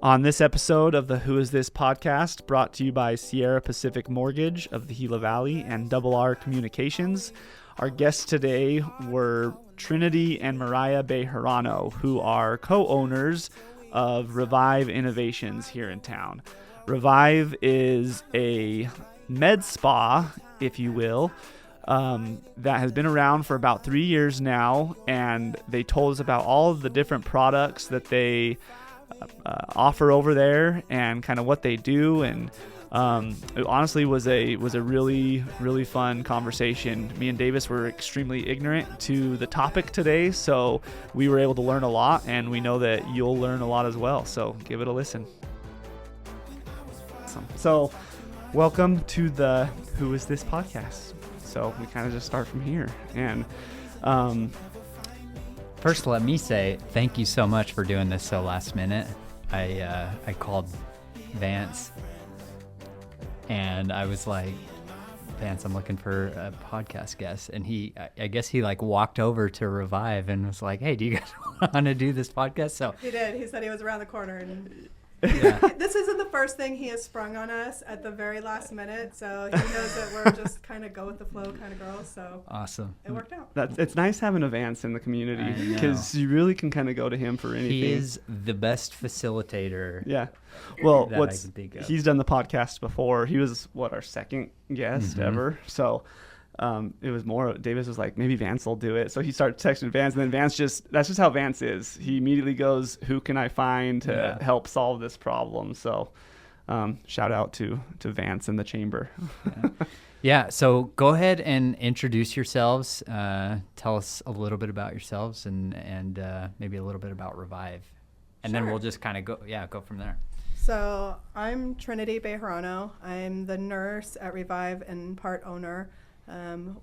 On this episode of the Who Is This podcast, brought to you by Sierra Pacific Mortgage of the Gila Valley and R Communications, our guests today were Trinity and Mariyah Bejarano, who are co-owners of Revive Innovations here in town. Revive is a med spa, if you will, that has been around for about 3 years now, and they told us about all of the different products that they offer over there and kind of what they do, and it honestly was a really fun conversation. Me and Davis were extremely ignorant to the topic today, so we were able to learn a lot, and we know that you'll learn a lot as well, so give it a listen. Awesome. So welcome to the Who Is This podcast. So we kind of just start from here, and first, let me say thank you so much for doing this so last minute. I called Vance, and I was like, Vance, I'm looking for a podcast guest. And I guess he like walked over to Revive and was like, hey, do you guys want to do this podcast? So he did. He said he was around the corner. And yeah. This isn't the first thing he has sprung on us at the very last minute. So he knows that we're just kind of go with the flow kind of girls. So awesome. It worked out. It's nice having a Vance in the community because you really can kind of go to him for anything. He is the best facilitator. Yeah. Well, that I can think of. He's done the podcast before. He was our second guest ever. So it was more, Davis was like, maybe Vance will do it. So he started texting Vance, and then Vance that's just how Vance is. He immediately goes, who can I find to help solve this problem? So shout out to Vance in the chamber. Yeah. So go ahead and introduce yourselves. Tell us a little bit about yourselves and maybe a little bit about Revive. And then we'll just kind of go from there. So I'm Trinity Bejarano. I'm the nurse at Revive and part owner.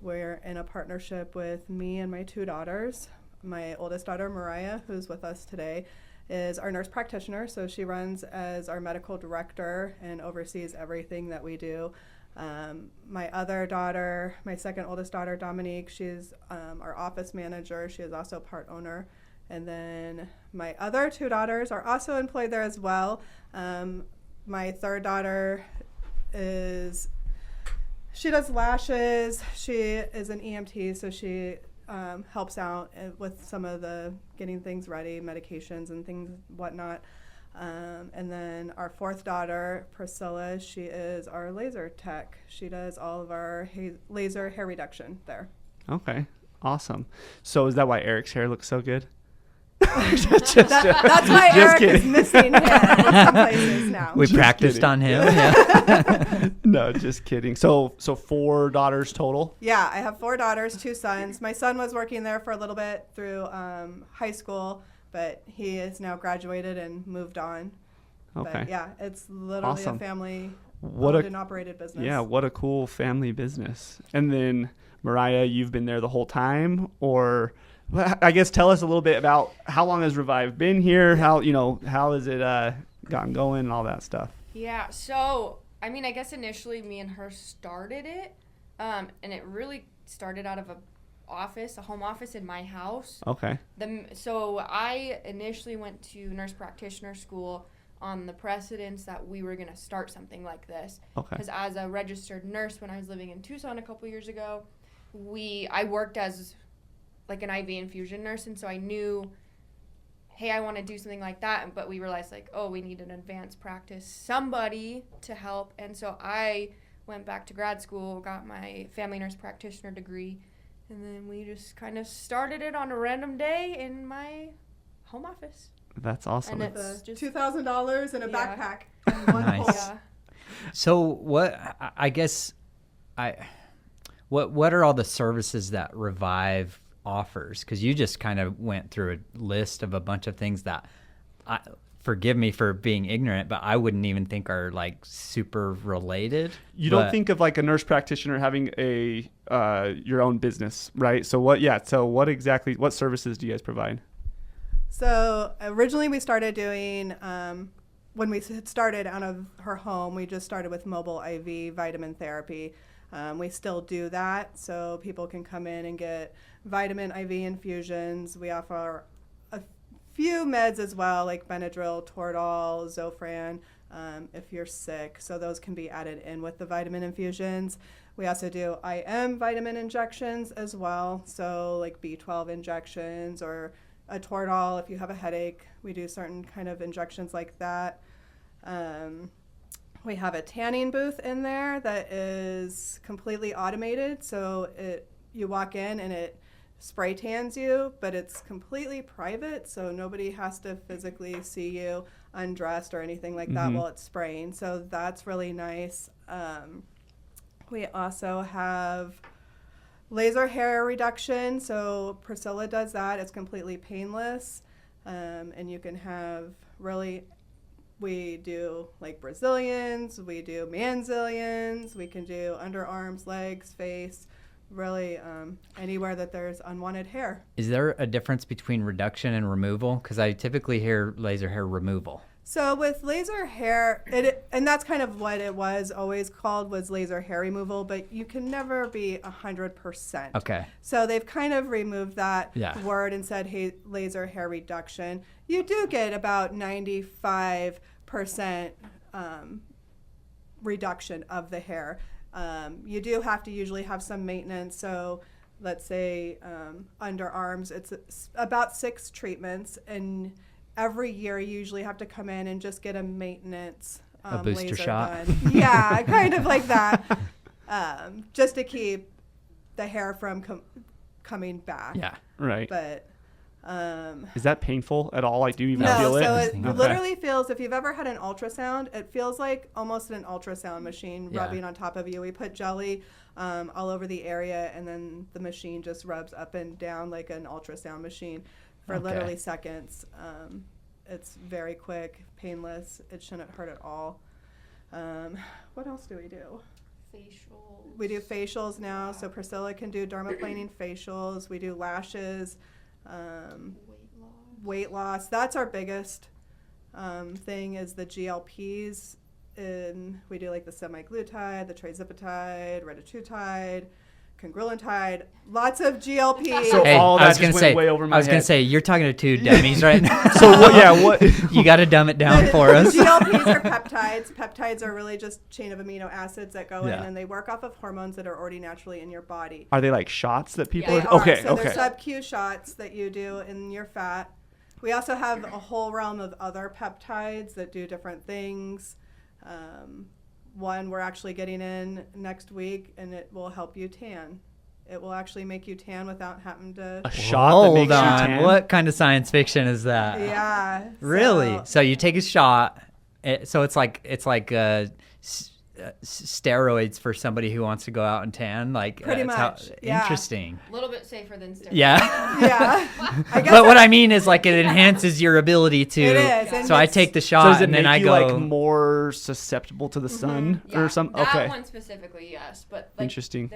We're in a partnership with me and my two daughters. My oldest daughter, Mariyah, who's with us today, is our nurse practitioner. So she runs as our medical director and oversees everything that we do. My other daughter, my second oldest daughter, Dominique, she's our office manager. She is also part owner. And then my other two daughters are also employed there as well. My third daughter she does lashes. She is an EMT, so she helps out with some of the getting things ready, medications and things, whatnot. And then our fourth daughter, Priscilla, she is our laser tech. She does all of our laser hair reduction there. Okay, awesome. So is that why Eric's hair looks so good? That's why Eric is missing hair in some places now. We practiced on him. Yeah. No, just kidding. So 4 daughters total? Yeah, I have 4 daughters, 2 sons. My son was working there for a little bit through high school, but he is now graduated and moved on. Okay. But yeah, it's literally awesome. A family owned and operated business. Yeah, what a cool family business. And then Mariyah, you've been there the whole time, or I guess tell us a little bit about how long has Revive been here? How has it gotten going and all that stuff? Yeah, so I guess initially me and her started it, and it really started out of a home office in my house. Okay. So I initially went to nurse practitioner school on the precedence that we were going to start something like this. Okay. Because as a registered nurse when I was living in Tucson a couple years ago, I worked as like an IV infusion nurse, and so I knew, hey, I want to do something like that, but we realized we need an advanced practice, somebody to help, and so I went back to grad school, got my family nurse practitioner degree, and then we just kind of started it on a random day in my home office. That's awesome. And it's just $2,000 in a backpack. Nice. So what are all the services that Revive offers? Because you just kind of went through a list of a bunch of things that forgive me for being ignorant, but I wouldn't even think are like super related. You don't think of like a nurse practitioner having your own business, right? So what services do you guys provide? So originally we started doing, when we started out of her home, we just started with mobile IV vitamin therapy. We still do that, so people can come in and get vitamin IV infusions. We offer a few meds as well, like Benadryl, Toradol, Zofran, if you're sick. So those can be added in with the vitamin infusions. We also do IM vitamin injections as well. So like B12 injections or a Toradol if you have a headache. We do certain kind of injections like that. We have a tanning booth in there that is completely automated. So you walk in and it spray tans you, but it's completely private. So nobody has to physically see you undressed or anything like that while it's spraying. So that's really nice. We also have laser hair reduction. So Priscilla does that. It's completely painless. And you can have we do like Brazilians, we do Manzilians, we can do underarms, legs, face, really anywhere that there's unwanted hair. Is there a difference between reduction and removal? Because I typically hear laser hair removal. So with laser hair, and that's kind of what it was always called, was laser hair removal, but you can never be 100%. Okay. So they've kind of removed that word and said, hey, laser hair reduction. You do get about 95% reduction of the hair. You do have to usually have some maintenance. So let's say underarms, it's about 6 treatments, and every year you usually have to come in and just get a maintenance a booster laser shot. done. Yeah, kind of like that, just to keep the hair from coming back. Yeah. Right. But is that painful at all? Like, do you even no, feel it? so it Okay. literally feels, if you've ever had an ultrasound, it feels like almost an ultrasound machine rubbing on top of you. We put jelly all over the area, and then the machine just rubs up and down like an ultrasound machine for literally seconds. It's very quick, painless. It shouldn't hurt at all. What else do we do? Facials. We do facials now. So Priscilla can do dermaplaning facials. We do lashes. Weight loss. That's our biggest thing, is the GLPs. And we do like the semaglutide, the trizipatide, retatrutide, congruentide, lots of GLPs. So all that just went way over my head. I was gonna say, you're talking to 2 dummies right now. So what? You got to dumb it down for us. GLPs are peptides. Peptides are really just chain of amino acids that go in, and they work off of hormones that are already naturally in your body. Are they like shots that people They are? are. Okay, So okay. they're sub-Q shots that you do in your fat. We also have a whole realm of other peptides that do different things. One we're actually getting in next week, and it will help you tan. It will actually make you tan without having to. A shot that makes you Hold on. tan? What kind of science fiction is that? Yeah. Really? So you take a shot. So it's like steroids for somebody who wants to go out and tan. Like Pretty much. Yeah. Interesting. A little bit safer than steroids. Yeah. Yeah. I guess But what I mean is, like, it enhances your ability to. It is, and So I it's- take the So shot does it and then make I you go. like more susceptible to the sun Yeah, or something? that Okay. one specifically, yes. But like, Interesting.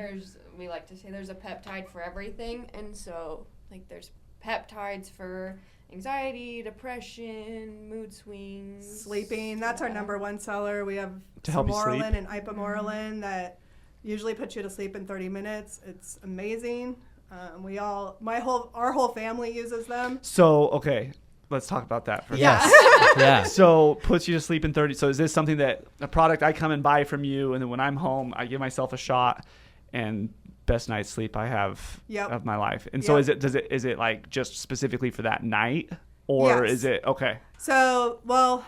we like to say there's a peptide for everything, and so like there's peptides for anxiety, depression, mood swings, sleeping. That's our number one seller. We have To help you sleep? Semorelin and Ipamorelin that usually put you to sleep in 30 minutes. It's amazing. Our whole family uses them. So, okay, let's talk about that for Yes. Yeah. So puts you to sleep in 30. So is this something a product I come and buy from you, and then when I'm home, I give myself a shot, and best night's sleep I have of my life? And so is it like just specifically for that night, or is it okay? So, well,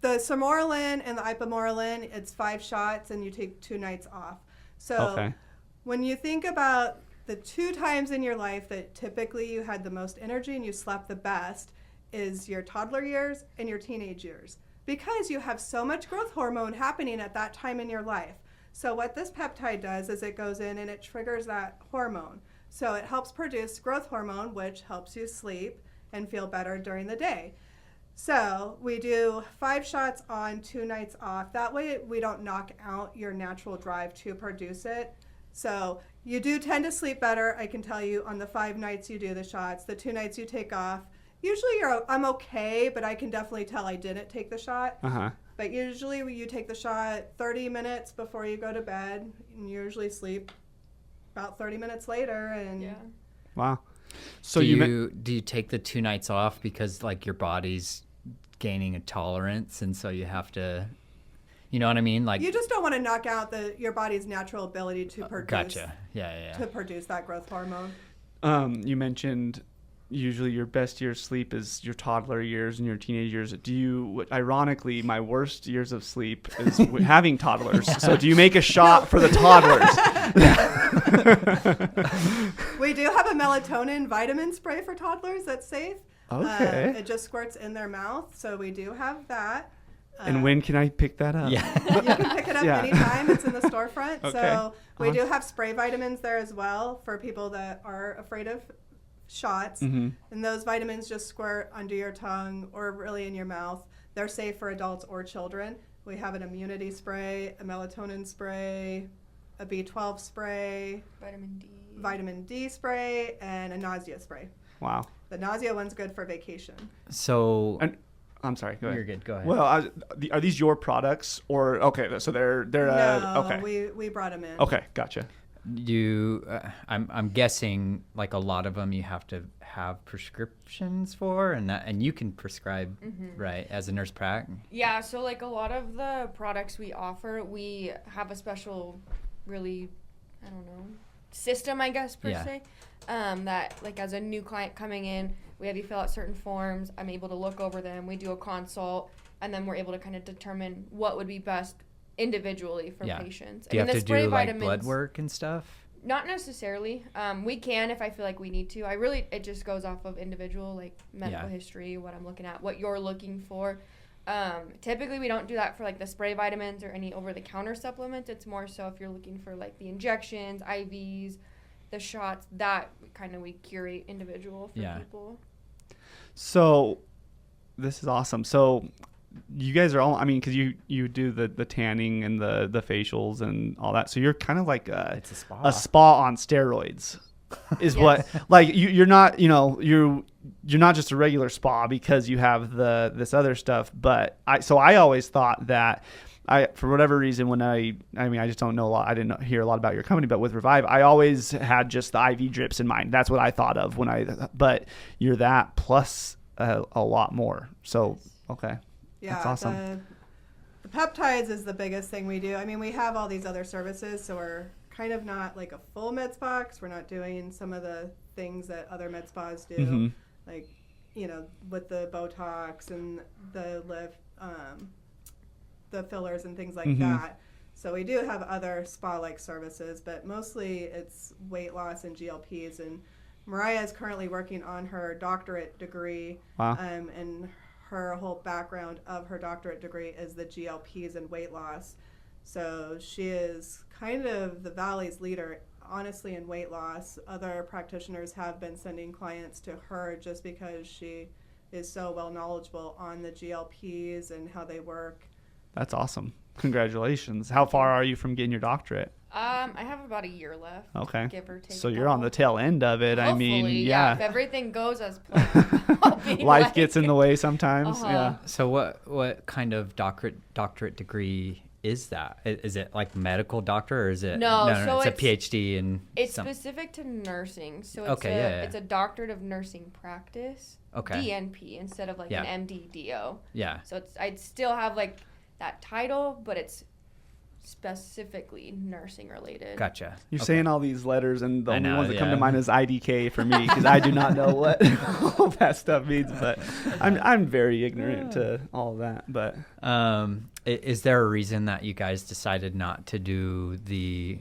the Semorelin and the Ipamorelin, it's 5 shots, and you take 2 nights off. So when you think about the 2 times in your life that typically you had the most energy and you slept the best, is your toddler years and your teenage years, because you have so much growth hormone happening at that time in your life. So what this peptide does is it goes in and it triggers that hormone. So it helps produce growth hormone, which helps you sleep and feel better during the day. So we do 5 shots on, 2 nights off. That way we don't knock out your natural drive to produce it. So you do tend to sleep better, I can tell you, on the 5 nights you do the shots. The 2 nights you take off, usually I'm okay, but I can definitely tell I didn't take the shot. But usually you take the shot 30 minutes before you go to bed, and you usually sleep about 30 minutes later. And Wow. So do you take the 2 nights off because like your body's gaining a tolerance, and so you have to, you know what I mean? Like you just don't want to knock out your body's natural ability to produce. Gotcha. Yeah. To produce that growth hormone. You mentioned usually your best year of sleep is your toddler years and your teenage years. Ironically, my worst years of sleep is having toddlers. Yeah. So do you make a shot for the toddlers? We do have a melatonin vitamin spray for toddlers that's safe. Okay. It just squirts in their mouth. So we do have that. And when can I pick that up? Yeah. You can pick it up anytime. It's in the storefront. Okay. So we do have spray vitamins there as well for people that are afraid of shots. Mm-hmm. And those vitamins just squirt under your tongue or really in your mouth. They're safe for adults or children. We have an immunity spray, a melatonin spray, a B12 spray, vitamin D spray, and a nausea spray. Wow. The nausea one's good for vacation. So I'm sorry. Go ahead. You're good. Go ahead. Well, are these your products or okay? So they're no, okay. we brought them in. Okay, gotcha. I'm guessing like a lot of them you have to have prescriptions for, and you can prescribe right as a nurse prac. Yeah, so like a lot of the products we offer, we have a special, really, I don't know, system I guess per se. That like as a new client coming in, we have you fill out certain forms. I'm able to look over them. We do a consult, and then we're able to kind of determine what would be best individually for patients. Do you have to do like blood work and stuff? Not necessarily. We can if I feel like we need to. It just goes off of individual like medical history, what I'm looking at, what you're looking for. Typically we don't do that for like the spray vitamins or any over-the-counter supplements. It's more so if you're looking for like the injections, IVs, the shots, that kind of we curate individual for people. So this is awesome. So you guys are all, I mean, because you do the tanning and the facials and all that. So you're kind of like it's a spa on steroids is what, like you're not, you're not just a regular spa because you have this other stuff. But I always thought that for whatever reason, when I just don't know a lot. I didn't hear a lot about your company, but with Revive, I always had just the IV drips in mind. That's what I thought of but you're that plus a lot more. So, okay. Yeah, that's awesome. The peptides is the biggest thing we do. I mean, we have all these other services, so we're kind of not like a full med spa because we're not doing some of the things that other med spas do, like, with the Botox and the lift, the fillers and things like that. So we do have other spa-like services, but mostly it's weight loss and GLPs. And Mariyah is currently working on her doctorate degree. Wow. And her whole background of her doctorate degree is the GLPs and weight loss. So she is kind of the Valley's leader, honestly, in weight loss. Other practitioners have been sending clients to her just because she is so well knowledgeable on the GLPs and how they work. That's awesome. Congratulations. How far are you from getting your doctorate? I have about a year left. Okay. Give or take. So you're on the tail end of it. Hopefully, I mean, yeah. If everything goes as planned. Life gets in the way sometimes. Yeah. So what kind of doctorate degree is that? Is it like medical doctor or is it? No, so it's a PhD in. It's specific to nursing. So it's it's a doctorate of nursing practice. Okay. DNP instead of like an MD-DO. Yeah. So I'd still have like that title, but it's specifically nursing related. Gotcha. You're saying all these letters, and the only ones that come to mind is IDK for me because I do not know what all that stuff means. But I'm very ignorant to all of that. But is there a reason that you guys decided not to do the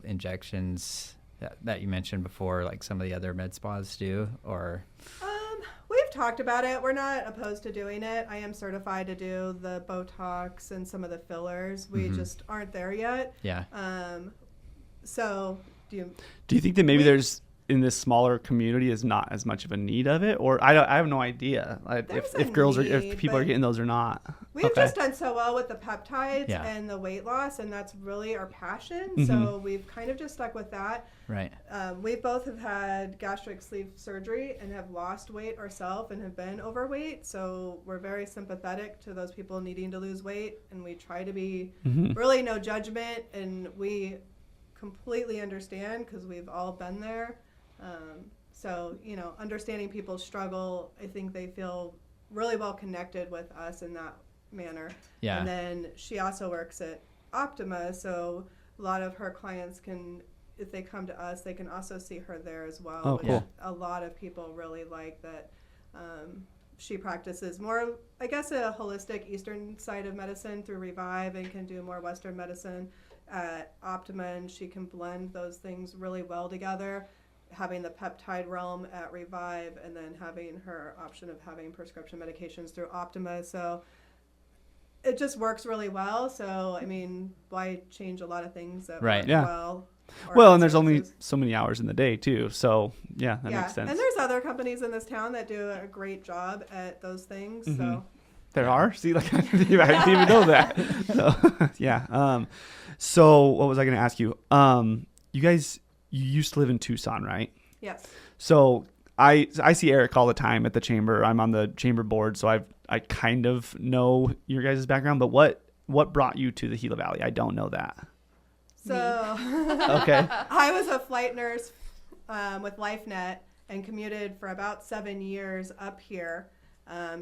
injections that you mentioned before, like some of the other med spas do, or? We've talked about it. We're not opposed to doing it. I am certified to do the Botox and some of the fillers. We just aren't there yet. Yeah. So do you think that maybe there's in this smaller community is not as much of a need of it, or I have no idea if people are getting those or not. We've just done so well with the peptides and the weight loss, and that's really our passion. So we've kind of just stuck with that. Right. We both have had gastric sleeve surgery and have lost weight ourselves and have been overweight. So we're very sympathetic to those people needing to lose weight, and we try to be really no judgment, and we completely understand because we've all been there. So, understanding people's struggle, I think they feel really well connected with us in that manner. Yeah. And then she also works at Optima, so a lot of her clients can, if they come to us, they can also see her there as well. Oh, which cool. A lot of people really like that. She practices more, I guess, a holistic Eastern side of medicine through Revive, and can do more Western medicine at Optima, and she can blend those things really well together, having the peptide realm at Revive, and then having her option of having prescription medications through Optima. So it just works really well. So, I mean, why change a lot of things that Right. work Yeah. well? or Well, have and there's only services? so many hours in the day too. So yeah, that makes sense. And there's other companies in this town that do a great job at those things. Mhm. So There are? See, like, I didn't even know that. So, yeah. So what was I going to ask you? You used to live in Tucson, right? yes. So I see Eric all the time at the chamber. I'm on the chamber board, so I kind of know your guys' background. But what brought you to the Gila Valley? I don't know that. So Okay. I was a flight nurse with LifeNet and commuted for about 7 years up here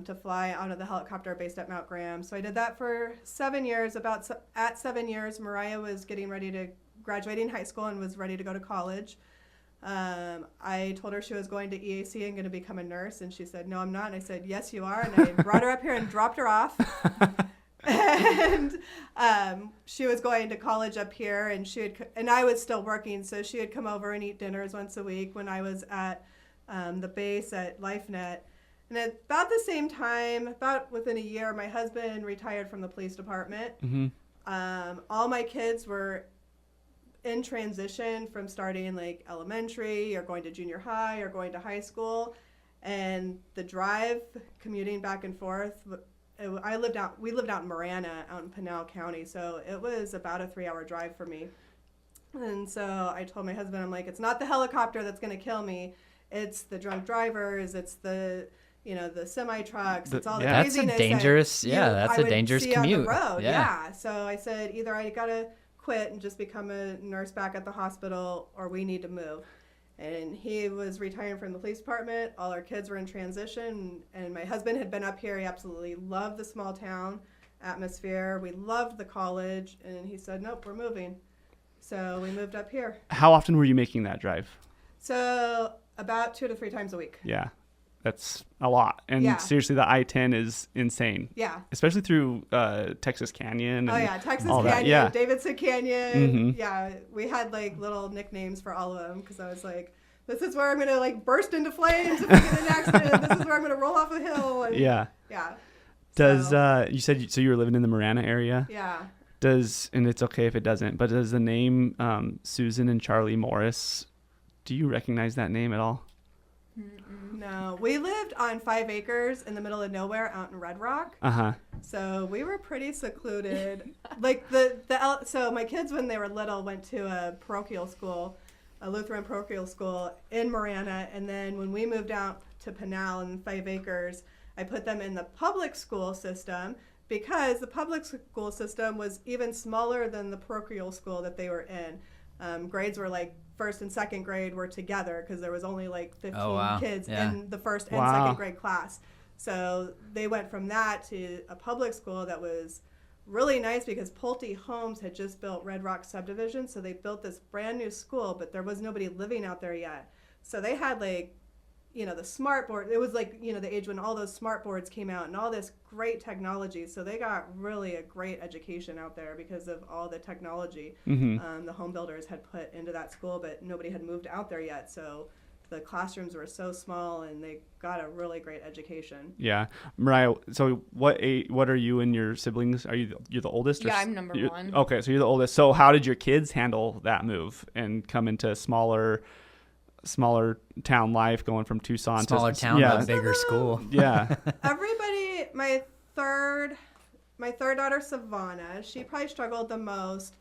to fly out of the helicopter based at Mount Graham. So I did that for 7 years. At 7 years, Mariyah was getting ready to graduating high school and was ready to go to college. I told her she was going to EAC and going to become a nurse, and she said, "No, I'm not." And I said, "Yes, you are." And I brought her up here and dropped her off. And she was going to college up here, and I was still working, so she would come over and eat dinners once a week when I was at the base at LifeNet. And at about the same time, about within a year, my husband retired from the police department. Mm-hmm. All my kids were in transition from starting like elementary or going to junior high or going to high school, and the drive commuting back and forth. We lived out in Marana, out in Pinal County, so it was about a 3-hour drive for me. And so I told my husband, I'm like, it's not the helicopter that's going to kill me. It's the drunk drivers. It's the semi trucks. It's all the That's a craziness. dangerous, I would dangerous see commute. on the road. Yeah. So I said, either I got to quit and just become a nurse back at the hospital, or we need to move. And he was retiring from the police department. All our kids were in transition, and my husband had been up here. He absolutely loved the small town atmosphere. We loved the college, and he said, "Nope, we're moving." So we moved up here. How often were you making that drive? So about 2 to 3 times a week. Yeah, that's a lot. And Yeah. seriously, the I-10 is insane, Yeah. especially through Texas Canyon. Oh And yeah, Texas all Canyon, that. Yeah. Davidson Canyon. Mhm. Yeah, we had like little nicknames for all of them because I was like, "This is where I'm gonna like burst into flames if I get in an accident. This is where I'm gonna roll off a hill." And, Yeah. yeah. Does So, you said so you were living in the Marana area? yeah. And it's okay if it doesn't, but does the name Susan and Charlie Morris, do you recognize that name at all? No, we lived on 5 acres in the middle of nowhere out in Red Rock, Uh-huh. so we were pretty secluded. Like so my kids when they were little went to a parochial school, a Lutheran parochial school in Marana, and then when we moved out to Pinal in 5 acres, I put them in the public school system because the public school system was even smaller than the parochial school that they were in. Grades were like first and second grade were together because there was only like 15 kids in the first and second grade class. So they went from that to a public school that was really nice because Pulte Homes had just built Red Rock subdivision. So they built this brand new school, but there was nobody living out there yet. So they had like, the smart board. It was like, the age when all those smart boards came out and all this great technology. So they got really a great education out there because of all the technology the home builders had put into that school, but nobody had moved out there yet. So the classrooms were so small and they got a really great education. Yeah. Mariyah, so what are you and your siblings? You're the oldest? Yeah, I'm number one. Okay, so you're the oldest. So how did your kids handle that move and come into smaller town life, going from Tucson Smaller to town, but bigger school. Yeah. Everybody, my third daughter Savannah, she probably struggled the most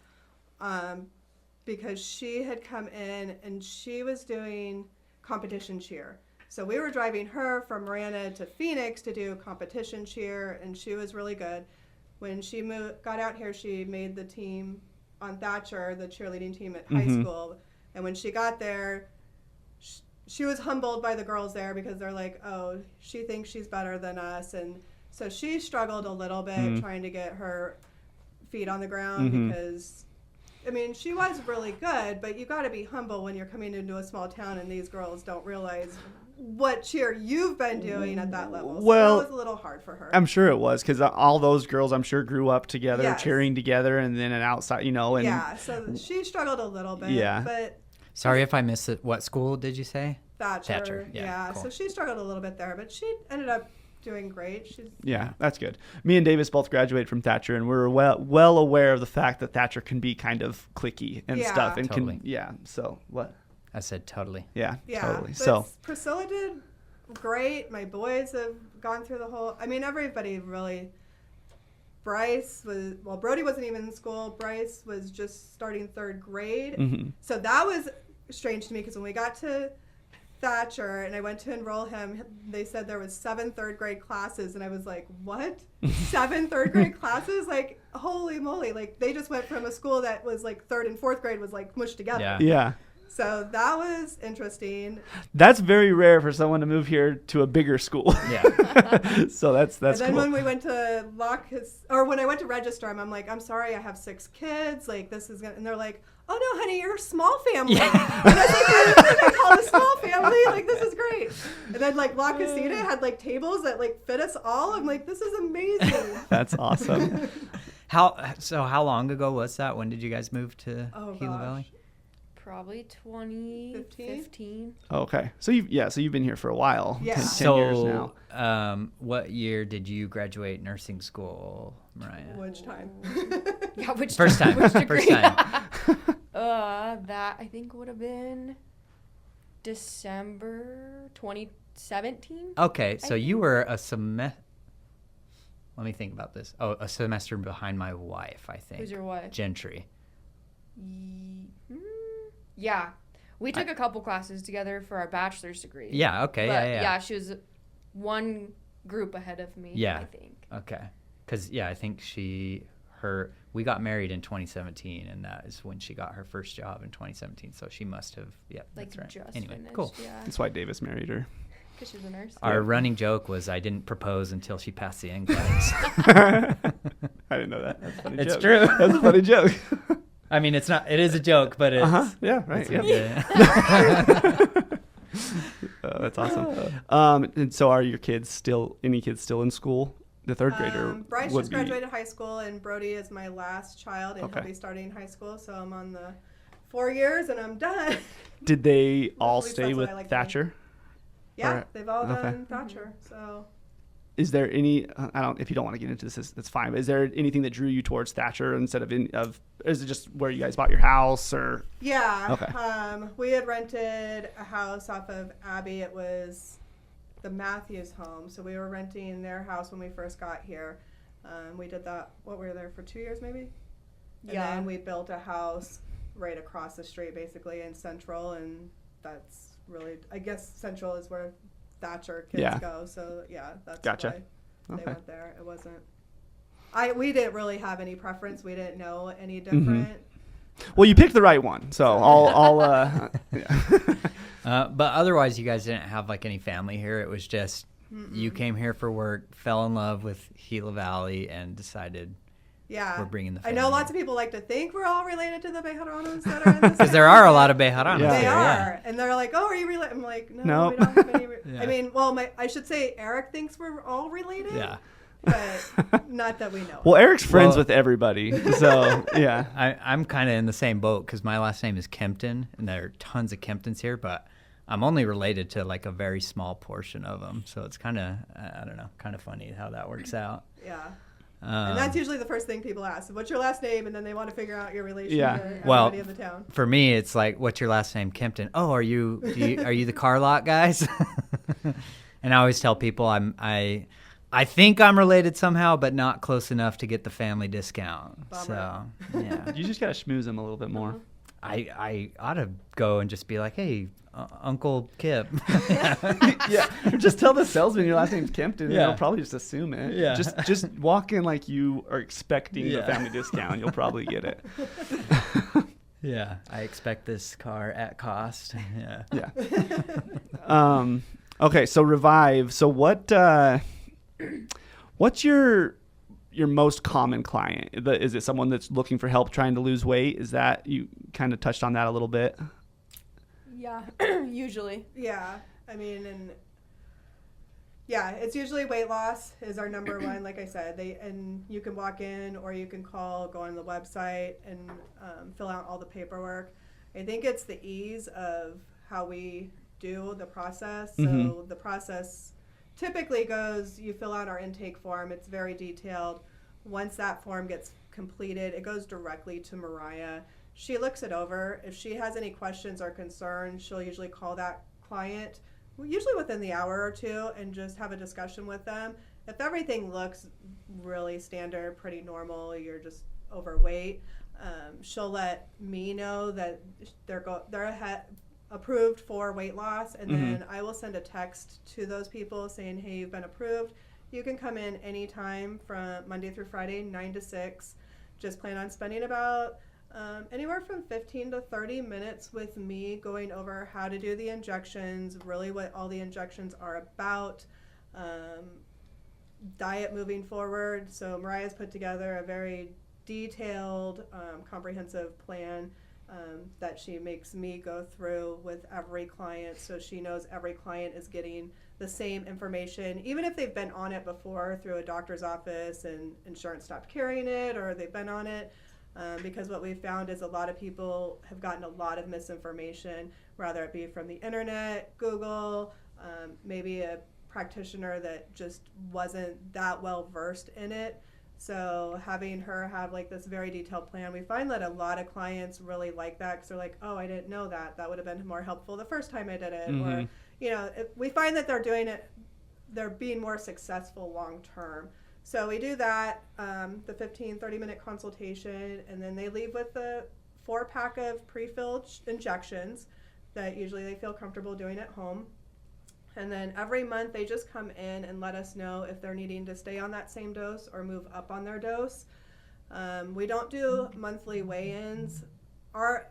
because she had come in and she was doing competition cheer. So we were driving her from Marana to Phoenix to do competition cheer, and she was really good. When she got out here, she made the team on Thatcher, the cheerleading team at high school. And when she got there, she was humbled by the girls there because they're like, oh, she thinks she's better than us. And so she struggled a little bit trying to get her feet on the ground because, I mean, she was really good, but you got to be humble when you're coming into a small town and these girls don't realize what cheer you've been doing at that level. So well, that was a little hard for her. I'm sure it was because all those girls, I'm sure, grew up together, Yes. cheering together, and then an outside, you know. And yeah, so she struggled a little bit. Yeah. But Sorry if I missed it. What school did you say? Thatcher. Yeah, cool. So she struggled a little bit there, but she ended up doing great. Yeah, that's good. Me and Davis both graduated from Thatcher, and we're well aware of the fact that Thatcher can be kind of cliquey and Yeah. stuff. And Totally. So what? I said totally. Yeah, Yeah, totally. but So Priscilla did great. My boys have gone through the whole. I mean, everybody really. Bryce was Brody wasn't even in school. Bryce was just starting 3rd grade, so that was strange to me because when we got to Thatcher and I went to enroll him, they said there was 7 3rd grade classes, and I was like, what? 7 3rd grade classes? Like, holy moly! Like they just went from a school that was like 3rd and 4th grade was like mushed together. Yeah. yeah. So that was interesting. That's very rare for someone to move here to a bigger school. Yeah. So that's And then cool. when we went to when I went to register him, I'm like, I'm sorry, I have 6 kids. Like, this is gonna, and they're like, oh no, honey, you're a small family. And I was like, what I call a small family? Like, this is great. And then like La Casita had like tables that like fit us all. I'm like, this is amazing. That's awesome. How long ago was that? When did you guys move to Gila Valley? Probably 2015. Okay. So you've been here for a while. Yeah. 10 So, years now. what year did you graduate nursing school, Mariyah? Which time? Yeah, which First time. Which First degree? time. That I think would have been December 2017. Okay, so I you think. were a semester. Let me think about this. Oh, a semester behind my wife, I think. Who's your wife? Gentry. Yeah, we took a couple classes together for our bachelor's degree. Yeah. Okay. But Yeah. she was one group ahead of me. Yeah. I think. Okay. Because I think we got married in 2017, and that is when she got her first job in 2017. So she must have. Yeah. Like that's right. just Anyway, finished. cool. Yeah, That's why Davis married her. because she's a nurse. Our running joke was I didn't propose until she passed the NCLEX. I didn't know that. That's a funny It's joke. true. That's a funny joke. I mean, it's not. It is a joke, but it's. Yeah. Right. it's Yeah. That's awesome. And so are your kids any kids still in school? The 3rd grader Bryce would just graduated high school, and Brody is my last child, and Okay. he'll be starting high school. So I'm on the 4 years, and I'm done. Did they all At least stay that's what with I like to Thatcher? Yeah, Or- they've all okay. done Thatcher. So Is there any? If you don't want to get into this, that's fine. But is there anything that drew you towards Thatcher instead of Is it just where you guys bought your house, or? yeah, Okay. We had rented a house off of Abbey. It was the Matthews home, so we were renting their house when we first got here. We did that. We were there for 2 years, maybe. Yeah. And then we built a house right across the street, basically in Central, and that's really, I guess Central is where Thatcher kids go. So yeah, that's Gotcha. why they Okay. went there. It wasn't. We didn't really have any preference. We didn't know any different. Well, you picked the right one, so I'll yeah. But otherwise, you guys didn't have like any family here. It was just you came here for work, fell in love with Gila Valley, and decided Yeah. we're bringing the I family. know lots of people like to think we're all related to the Bejaranos that are in this. Because there are a lot of Bejaranos Yeah. They here. are, Yeah. and they're like, "Oh, are you related?" I'm like, "No, No. we don't have any." Yeah. I mean, well, I should say Eric thinks we're all related. Yeah. But not that we know. Well, Eric's friends Well- with everybody, so yeah. I'm kind of in the same boat because my last name is Kempton, and there are tons of Kemptons here, but I'm only related to like a very small portion of them. So it's kind of, I don't know, kind of funny how that works out. Yeah. And that's usually the first thing people ask. What's your last name? And then they want to figure out your relation Yeah. to everybody Well, in the town. For me, it's like, what's your last name, Kempton? Oh, are you the car lot guys? And I always tell people I think I'm related somehow, but not close enough to get the family discount. Bummer. So yeah, You just gotta schmooze him a little bit more. I ought to go and just be like, hey, Uncle Kip. Yeah, just tell the salesman your last name's Kempton, and Yeah. they'll probably just assume it. Yeah. Just walk in like you are expecting the Yeah. family discount. You'll probably get it. Yeah, I expect this car at cost. Yeah. Yeah. Okay, so Revive. So what's your most common client? Is it someone that's looking for help trying to lose weight? Is that, you kind of touched on that a little bit? Yeah, usually. Yeah, I mean, it's usually weight loss is our number one. Like I said, and you can walk in or you can call, go on the website and fill out all the paperwork. I think it's the ease of how we do the process. So the process typically goes, you fill out our intake form. It's very detailed. Once that form gets completed, it goes directly to Mariyah. She looks it over. If she has any questions or concerns, she'll usually call that client, usually within the hour or two, and just have a discussion with them. If everything looks really standard, pretty normal, you're just overweight, she'll let me know that they're approved for weight loss, and then I will send a text to those people saying, hey, you've been approved. You can come in anytime from Monday through Friday, 9 to 6. Just plan on spending about anywhere from 15 to 30 minutes with me going over how to do the injections, really what all the injections are about, diet moving forward. So Mariyah's put together a very detailed, comprehensive plan that she makes me go through with every client, so she knows every client is getting the same information, even if they've been on it before through a doctor's office and insurance stopped carrying it, or they've been on it. Because what we've found is a lot of people have gotten a lot of misinformation, whether it be from the internet, Google, maybe a practitioner that just wasn't that well versed in it. So having her have like this very detailed plan, we find that a lot of clients really like that, because they're like, oh, I didn't know that. That would have been more helpful the first time I did it. Or, we find that they're being more successful long term. So we do that, the 30-minute consultation, and then they leave with a 4-pack of pre-filled injections that usually they feel comfortable doing at home. And then every month they just come in and let us know if they're needing to stay on that same dose or move up on their dose. We don't do monthly weigh-ins. Our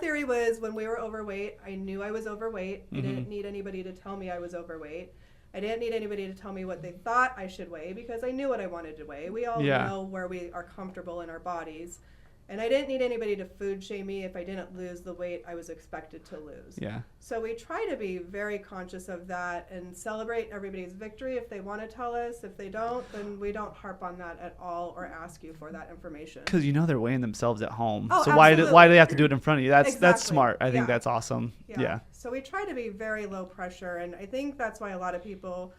theory was, when we were overweight, I knew I was overweight. I didn't need anybody to tell me I was overweight. I didn't need anybody to tell me what they thought I should weigh, because I knew what I wanted to weigh. We all know where we are comfortable in our bodies. And I didn't need anybody to food shame me if I didn't lose the weight I was expected to lose. Yeah. So we try to be very conscious of that and celebrate everybody's victory if they want to tell us. If they don't, then we don't harp on that at all or ask you for that information. Because they're weighing themselves at home. Oh, so absolutely. why do they have to do it in front of you? That's Exactly. That's smart. I think that's awesome. Yeah. So we try to be very low pressure, and I think that's why a lot of people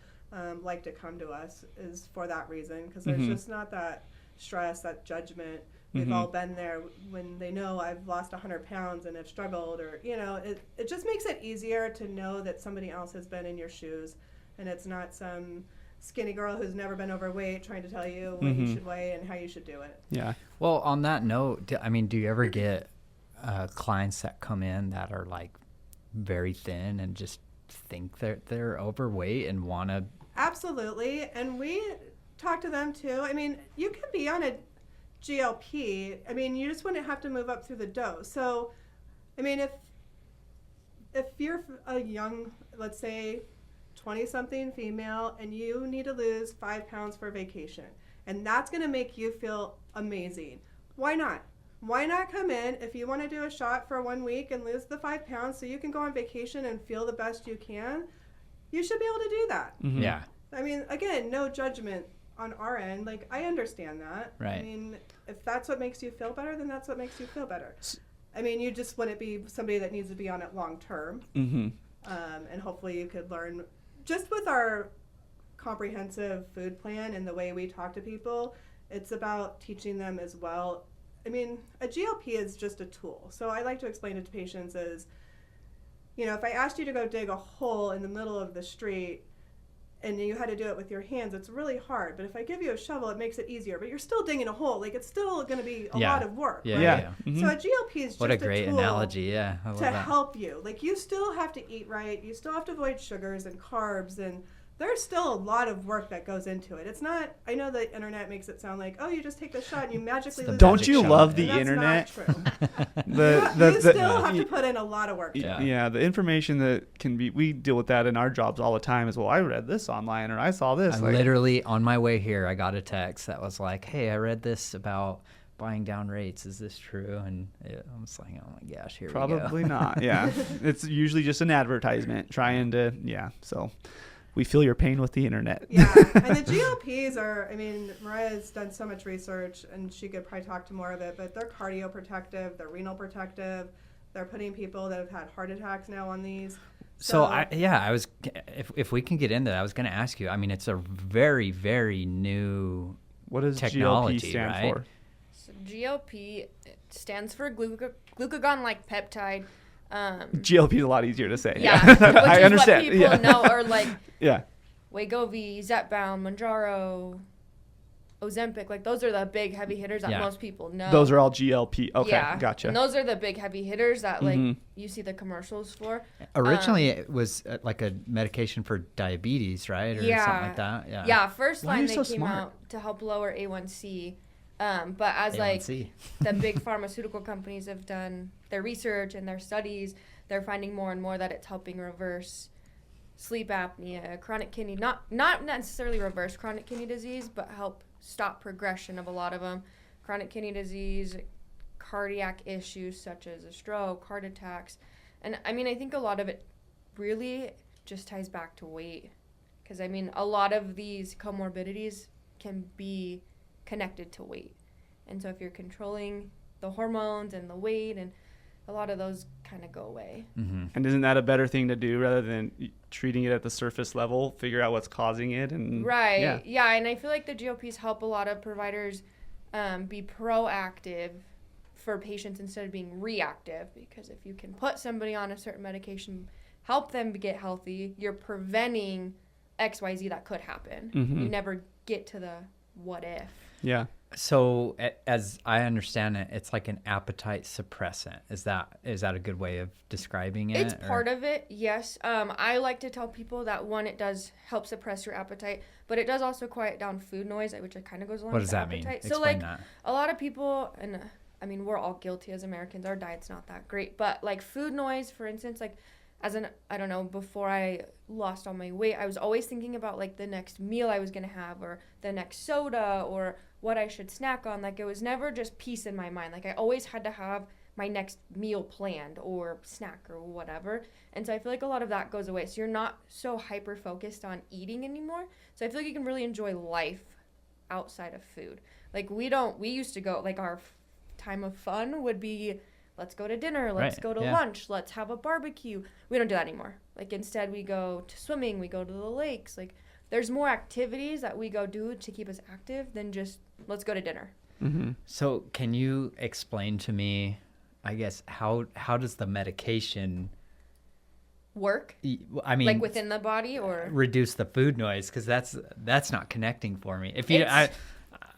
like to come to us, is for that reason, because there's just not that stress, that judgment. We've all been there when they know I've lost 100 pounds and have struggled, or, it just makes it easier to know that somebody else has been in your shoes, and it's not some skinny girl who's never been overweight trying to tell you what you should weigh and how you should do it. Yeah. Well, on that note, do you ever get clients that come in that are like very thin and just think they're overweight and want to? Absolutely. And we talk to them too. I mean, you can be on a GLP. I mean, you just wouldn't have to move up through the dose. So, I mean, if you're a young, let's say 20-something female, and you need to lose 5 pounds for vacation, and that's going to make you feel amazing, why not? Why not come in if you want to do a shot for 1 week and lose the 5 pounds so you can go on vacation and feel the best you can? You should be able to do that. Yeah. I mean, again, no judgment on our end. Like, I understand that. Right. I mean, if that's what makes you feel better, then that's what makes you feel better. I mean, you just wouldn't be somebody that needs to be on it long term. And hopefully you could learn, just with our comprehensive food plan and the way we talk to people, it's about teaching them as well. I mean, a GLP is just a tool. So I like to explain it to patients as, if I asked you to go dig a hole in the middle of the street and you had to do it with your hands, it's really hard. But if I give you a shovel, it makes it easier. But you're still digging a hole. Like, it's still going to be a lot of work. Yeah. Right? Yeah. So a GLP is just what a great tool analogy. Yeah. I love to that. help you. Like, you still have to eat right. You still have to avoid sugars and carbs and there's still a lot of work that goes into it. It's not, I know the internet makes it sound like, oh, you just take the shot and you magically lose. Don't you love the that's internet? Not true. You still have to put in a lot of work. Yeah, the information that can be, we deal with that in our jobs all the time as well. I read this online or I saw this. I literally, on my way here, I got a text that was like, hey, I read this about buying down rates. Is this true? And I was like, oh my gosh, here we go. Probably not. Yeah. It's usually just an advertisement trying to, so we feel your pain with the internet. Yeah. And the GLPs are, I mean, Mariyah's done so much research and she could probably talk to more of it, but they're cardioprotective, they're renal protective. They're putting people that have had heart attacks now on these. So I was, if we can get into that, I was going to ask you, I mean, it's a very, very new what does technology, GLP stand right? for? So GLP stands for glucagon-like peptide. GLP is a lot easier to say. Yeah, I understand. What people know, or like yeah, Wegovy, Zepbound, Mounjaro, Ozempic. Like those are the big heavy hitters that most people know. Those are all GLP. Okay, yeah. Gotcha. And those are the big heavy hitters that like you see the commercials for. Originally, it was like a medication for diabetes, right, or something like that. Yeah. Yeah. First Why are line you they so came smart? out to help lower A1C. But as A1C. like the big pharmaceutical companies have done their research and their studies, they're finding more and more that it's helping reverse sleep apnea, chronic kidney, not necessarily reverse chronic kidney disease, but help stop progression of a lot of them. Chronic kidney disease, cardiac issues such as a stroke, heart attacks. And I mean, I think a lot of it really just ties back to weight. Because I mean, a lot of these comorbidities can be connected to weight. And so if you're controlling the hormones and the weight, and a lot of those kind of go away. Mm-hmm. And isn't that a better thing to do rather than treating it at the surface level, figure out what's causing it? And right. Yeah. And I feel like the GLPs help a lot of providers be proactive for patients instead of being reactive, because if you can put somebody on a certain medication, help them get healthy, you're preventing XYZ that could happen. Mm-hmm. You never get to the what if. Yeah. So as I understand it, it's like an appetite suppressant. Is that a good way of describing it? It's part of it, yes. I like to tell people that one, it does help suppress your appetite, but it does also quiet down food noise, which kind of goes along What with does that appetite. mean? So Explain like that. a lot of people, and I mean we're all guilty as Americans, our diet's not that great, but like food noise, for instance, like I don't know, before I lost all my weight, I was always thinking about like the next meal I was going to have, or the next soda, or what I should snack on. Like it was never just peace in my mind. Like I always had to have my next meal planned or snack or whatever. And so I feel like a lot of that goes away. So you're not so hyper focused on eating anymore. So I feel like you can really enjoy life outside of food. Like we used to go, like our time of fun would be, let's go to dinner, let's go to lunch, let's have a barbecue. We don't do that anymore. Like instead we go to swimming, we go to the lakes. Like there's more activities that we go do to keep us active than just let's go to dinner. Mm-hmm. So can you explain to me, I guess, how does the medication work? I mean, like within the body, or reduce the food noise? Because that's not connecting for me. If you, I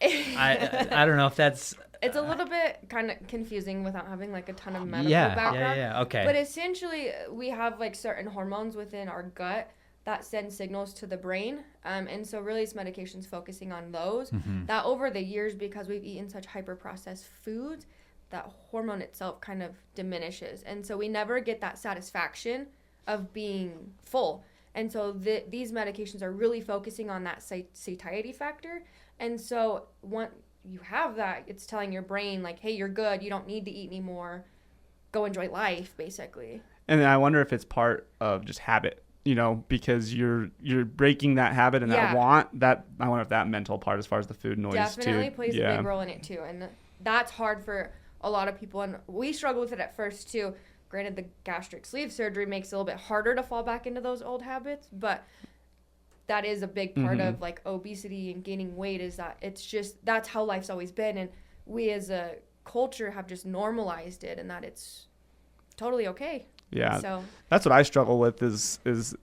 don't know if that's. It's a little bit kind of confusing without having like a ton of medical background. Yeah, okay. But essentially, we have like certain hormones within our gut that send signals to the brain. And so really this medication's focusing on those. Mm-hmm. That over the years, because we've eaten such hyper-processed foods, that hormone itself kind of diminishes. And so we never get that satisfaction of being full. And so these medications are really focusing on that satiety factor. And so once you have that, it's telling your brain like, hey, you're good, you don't need to eat anymore, go enjoy life, basically. And I wonder if it's part of just habit, because you're breaking that habit and that want, that I wonder if that mental part as far as the food noise definitely plays a big role in it too. And that's hard for a lot of people, and we struggle with it at first too. Granted, the gastric sleeve surgery makes it a little bit harder to fall back into those old habits, but that is a big part of like obesity and gaining weight, is that it's just, that's how life's always been. And we as a culture have just normalized it, and that it's totally okay. Yeah. So that's what I struggle with is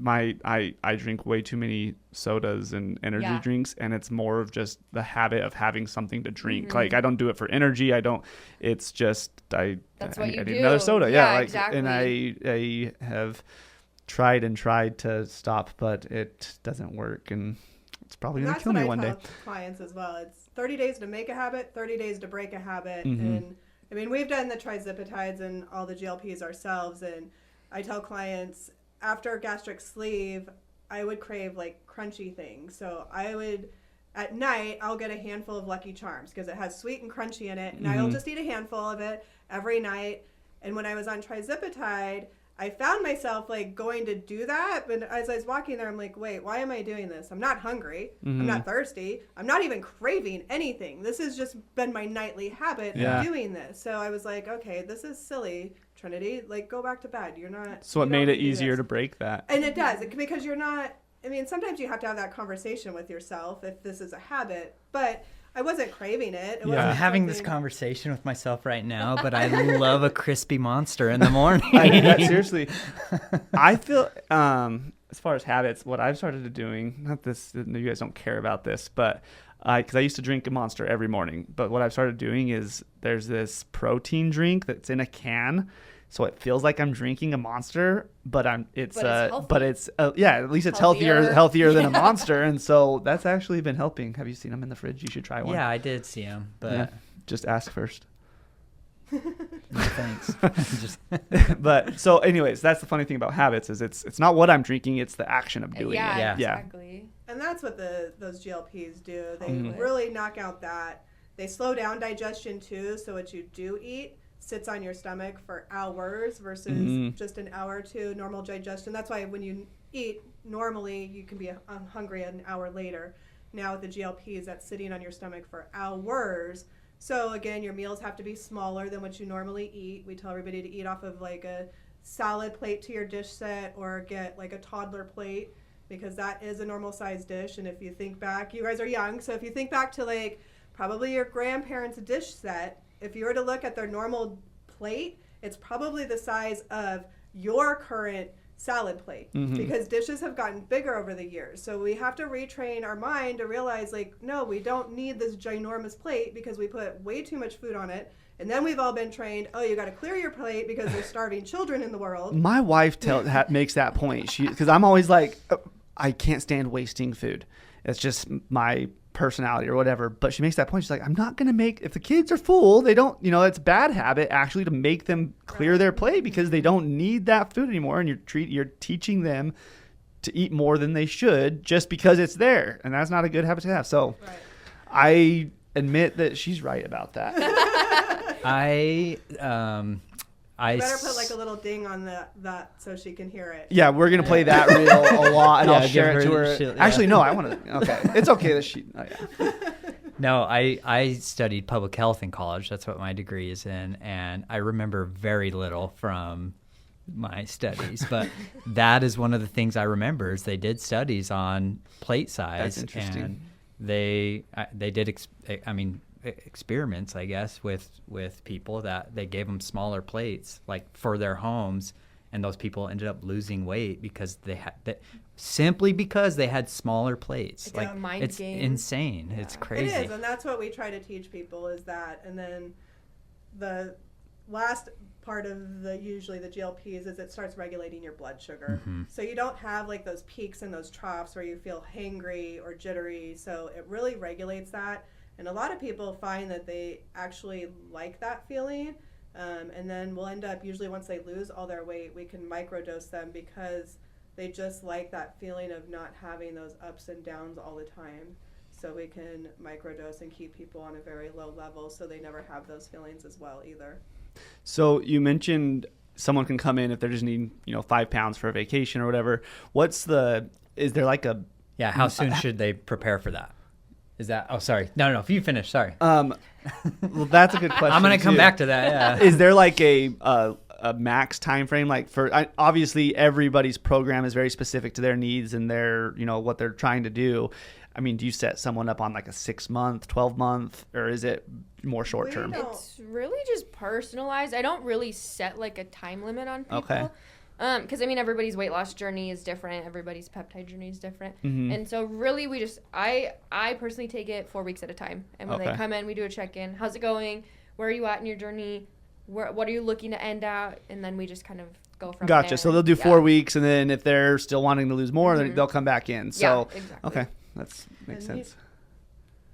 I drink way too many sodas and energy drinks, and it's more of just the habit of having something to drink. Like I don't do it for energy. That's what you need do. another soda. Yeah, Like, exactly. and I have tried to stop, but it doesn't work, and it's probably going to kill me one day. That's what I tell clients as well. It's 30 days to make a habit, 30 days to break a habit. Mm-hmm. And I mean, we've done the trizipatides and all the GLPs ourselves. And I tell clients after gastric sleeve, I would crave like crunchy things. So at night, I'll get a handful of Lucky Charms because it has sweet and crunchy in it. And I'll just eat a handful of it every night. And when I was on trizipatide, I found myself like going to do that, but as I was walking there, I'm like, wait, why am I doing this? I'm not hungry. I'm not thirsty. I'm not even craving anything. This has just been my nightly habit of doing this. So I was like, okay, this is silly, Trinity. Like, go back to bed. You're not. So it made it easier to break that. And it does, because you're not. I mean, sometimes you have to have that conversation with yourself if this is a habit, but I wasn't craving it. I'm having this conversation with myself right now, but I love a crispy Monster in the morning. Seriously, I feel as far as habits, what I've started doing, not this, you guys don't care about this, but because I used to drink a Monster every morning, but what I've started doing is there's this protein drink that's in a can. So it feels like I'm drinking a Monster, but it's at least it's healthier than a Monster, and so that's actually been helping. Have you seen them in the fridge? You should try one. Yeah, I did see them, but just ask first. No, thanks. But so, anyways, that's the funny thing about habits is it's not what I'm drinking; it's the action of doing it. Yeah, exactly. And that's what those GLPs do. They really knock out that. They slow down digestion too. So what you do eat sits on your stomach for hours versus just an hour or two normal digestion. That's why when you eat normally, you can be hungry an hour later. Now with the GLPs, that's sitting on your stomach for hours. So again, your meals have to be smaller than what you normally eat. We tell everybody to eat off of like a salad plate to your dish set or get like a toddler plate because that is a normal size dish. And if you think back, you guys are young, so if you think back to like probably your grandparents' dish set, if you were to look at their normal plate, it's probably the size of your current salad plate because dishes have gotten bigger over the years. So we have to retrain our mind to realize like, no, we don't need this ginormous plate because we put way too much food on it. And then we've all been trained, oh, you got to clear your plate because there's starving children in the world. My wife makes that point. Because I'm always like, I can't stand wasting food. It's just my personality or whatever, but she makes that point. She's like, I'm not going to make, if the kids are full, they don't, it's a bad habit actually to make them clear their plate because they don't need that food anymore. And you're teaching them to eat more than they should just because it's there. And that's not a good habit to have. So I admit that she's right about that. I better put like a little ding on that so she can hear it. Yeah, we're gonna play that reel a lot, and I'll share it to her. Actually, no, I want to. Okay, it's okay that she. Oh, yeah. No, I studied public health in college. That's what my degree is in, and I remember very little from my studies. But that is one of the things I remember is they did studies on plate size. That's interesting. And they did. Experiments, I guess, with people that they gave them smaller plates, like for their homes, and those people ended up losing weight because they had simply because they had smaller plates. It's like a mind it's game. Insane. Yeah. It's crazy. It is, and that's what we try to teach people is that. And then the last part of usually the GLPs is it starts regulating your blood sugar. So you don't have like those peaks and those troughs where you feel hangry or jittery. So it really regulates that. And a lot of people find that they actually like that feeling. And then we'll end up, usually once they lose all their weight, we can microdose them because they just like that feeling of not having those ups and downs all the time. So we can microdose and keep people on a very low level so they never have those feelings as well either. So you mentioned someone can come in if they're just needing, 5 pounds for a vacation or whatever. Is there like a... Yeah, how soon should they prepare for that? Is that? Oh, sorry. No. If you finish, sorry. Well, that's a good question. I'm gonna come back to that. Yeah. Is there like a max time frame? Like obviously everybody's program is very specific to their needs and their what they're trying to do. I mean, do you set someone up on like a 6-month, 12-month, or is it more short term? It's really just personalized. I don't really set like a time limit on people. Okay. Because everybody's weight loss journey is different. Everybody's peptide journey is different. And so really I personally take it 4 weeks at a time. And when they come in, we do a check-in. How's it going? Where are you at in your journey? What are you looking to end at? And then we just kind of go from Gotcha. there. So they'll do 4 weeks, and then if they're still wanting to lose more, then they'll come back in. So yeah, exactly. okay, that makes sense.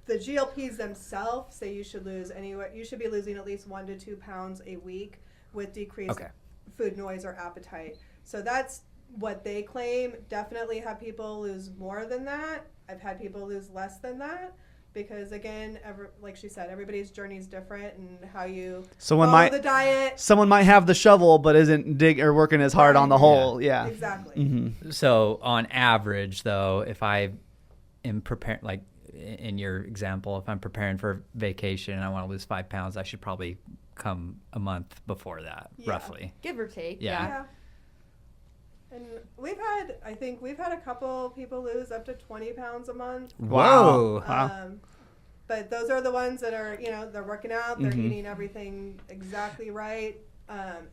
The GLPs themselves say you should lose anywhere. You should be losing at least 1 to 2 pounds a week with decreased food noise or appetite. So that's what they claim. Definitely have people lose more than that. I've had people lose less than that. Because again, like she said, everybody's journey is different, and how you follow the diet. Someone might have the shovel, but isn't working as hard on the hole. Yeah, exactly. Mm-hmm. So on average, though, if I am preparing, like in your example, if I'm preparing for vacation and I want to lose 5 pounds, I should probably come a month before that, roughly, give or take. Yeah. And I think we've had a couple people lose up to 20 pounds a month. Whoa. But those are the ones that are, they're working out, they're eating everything exactly right.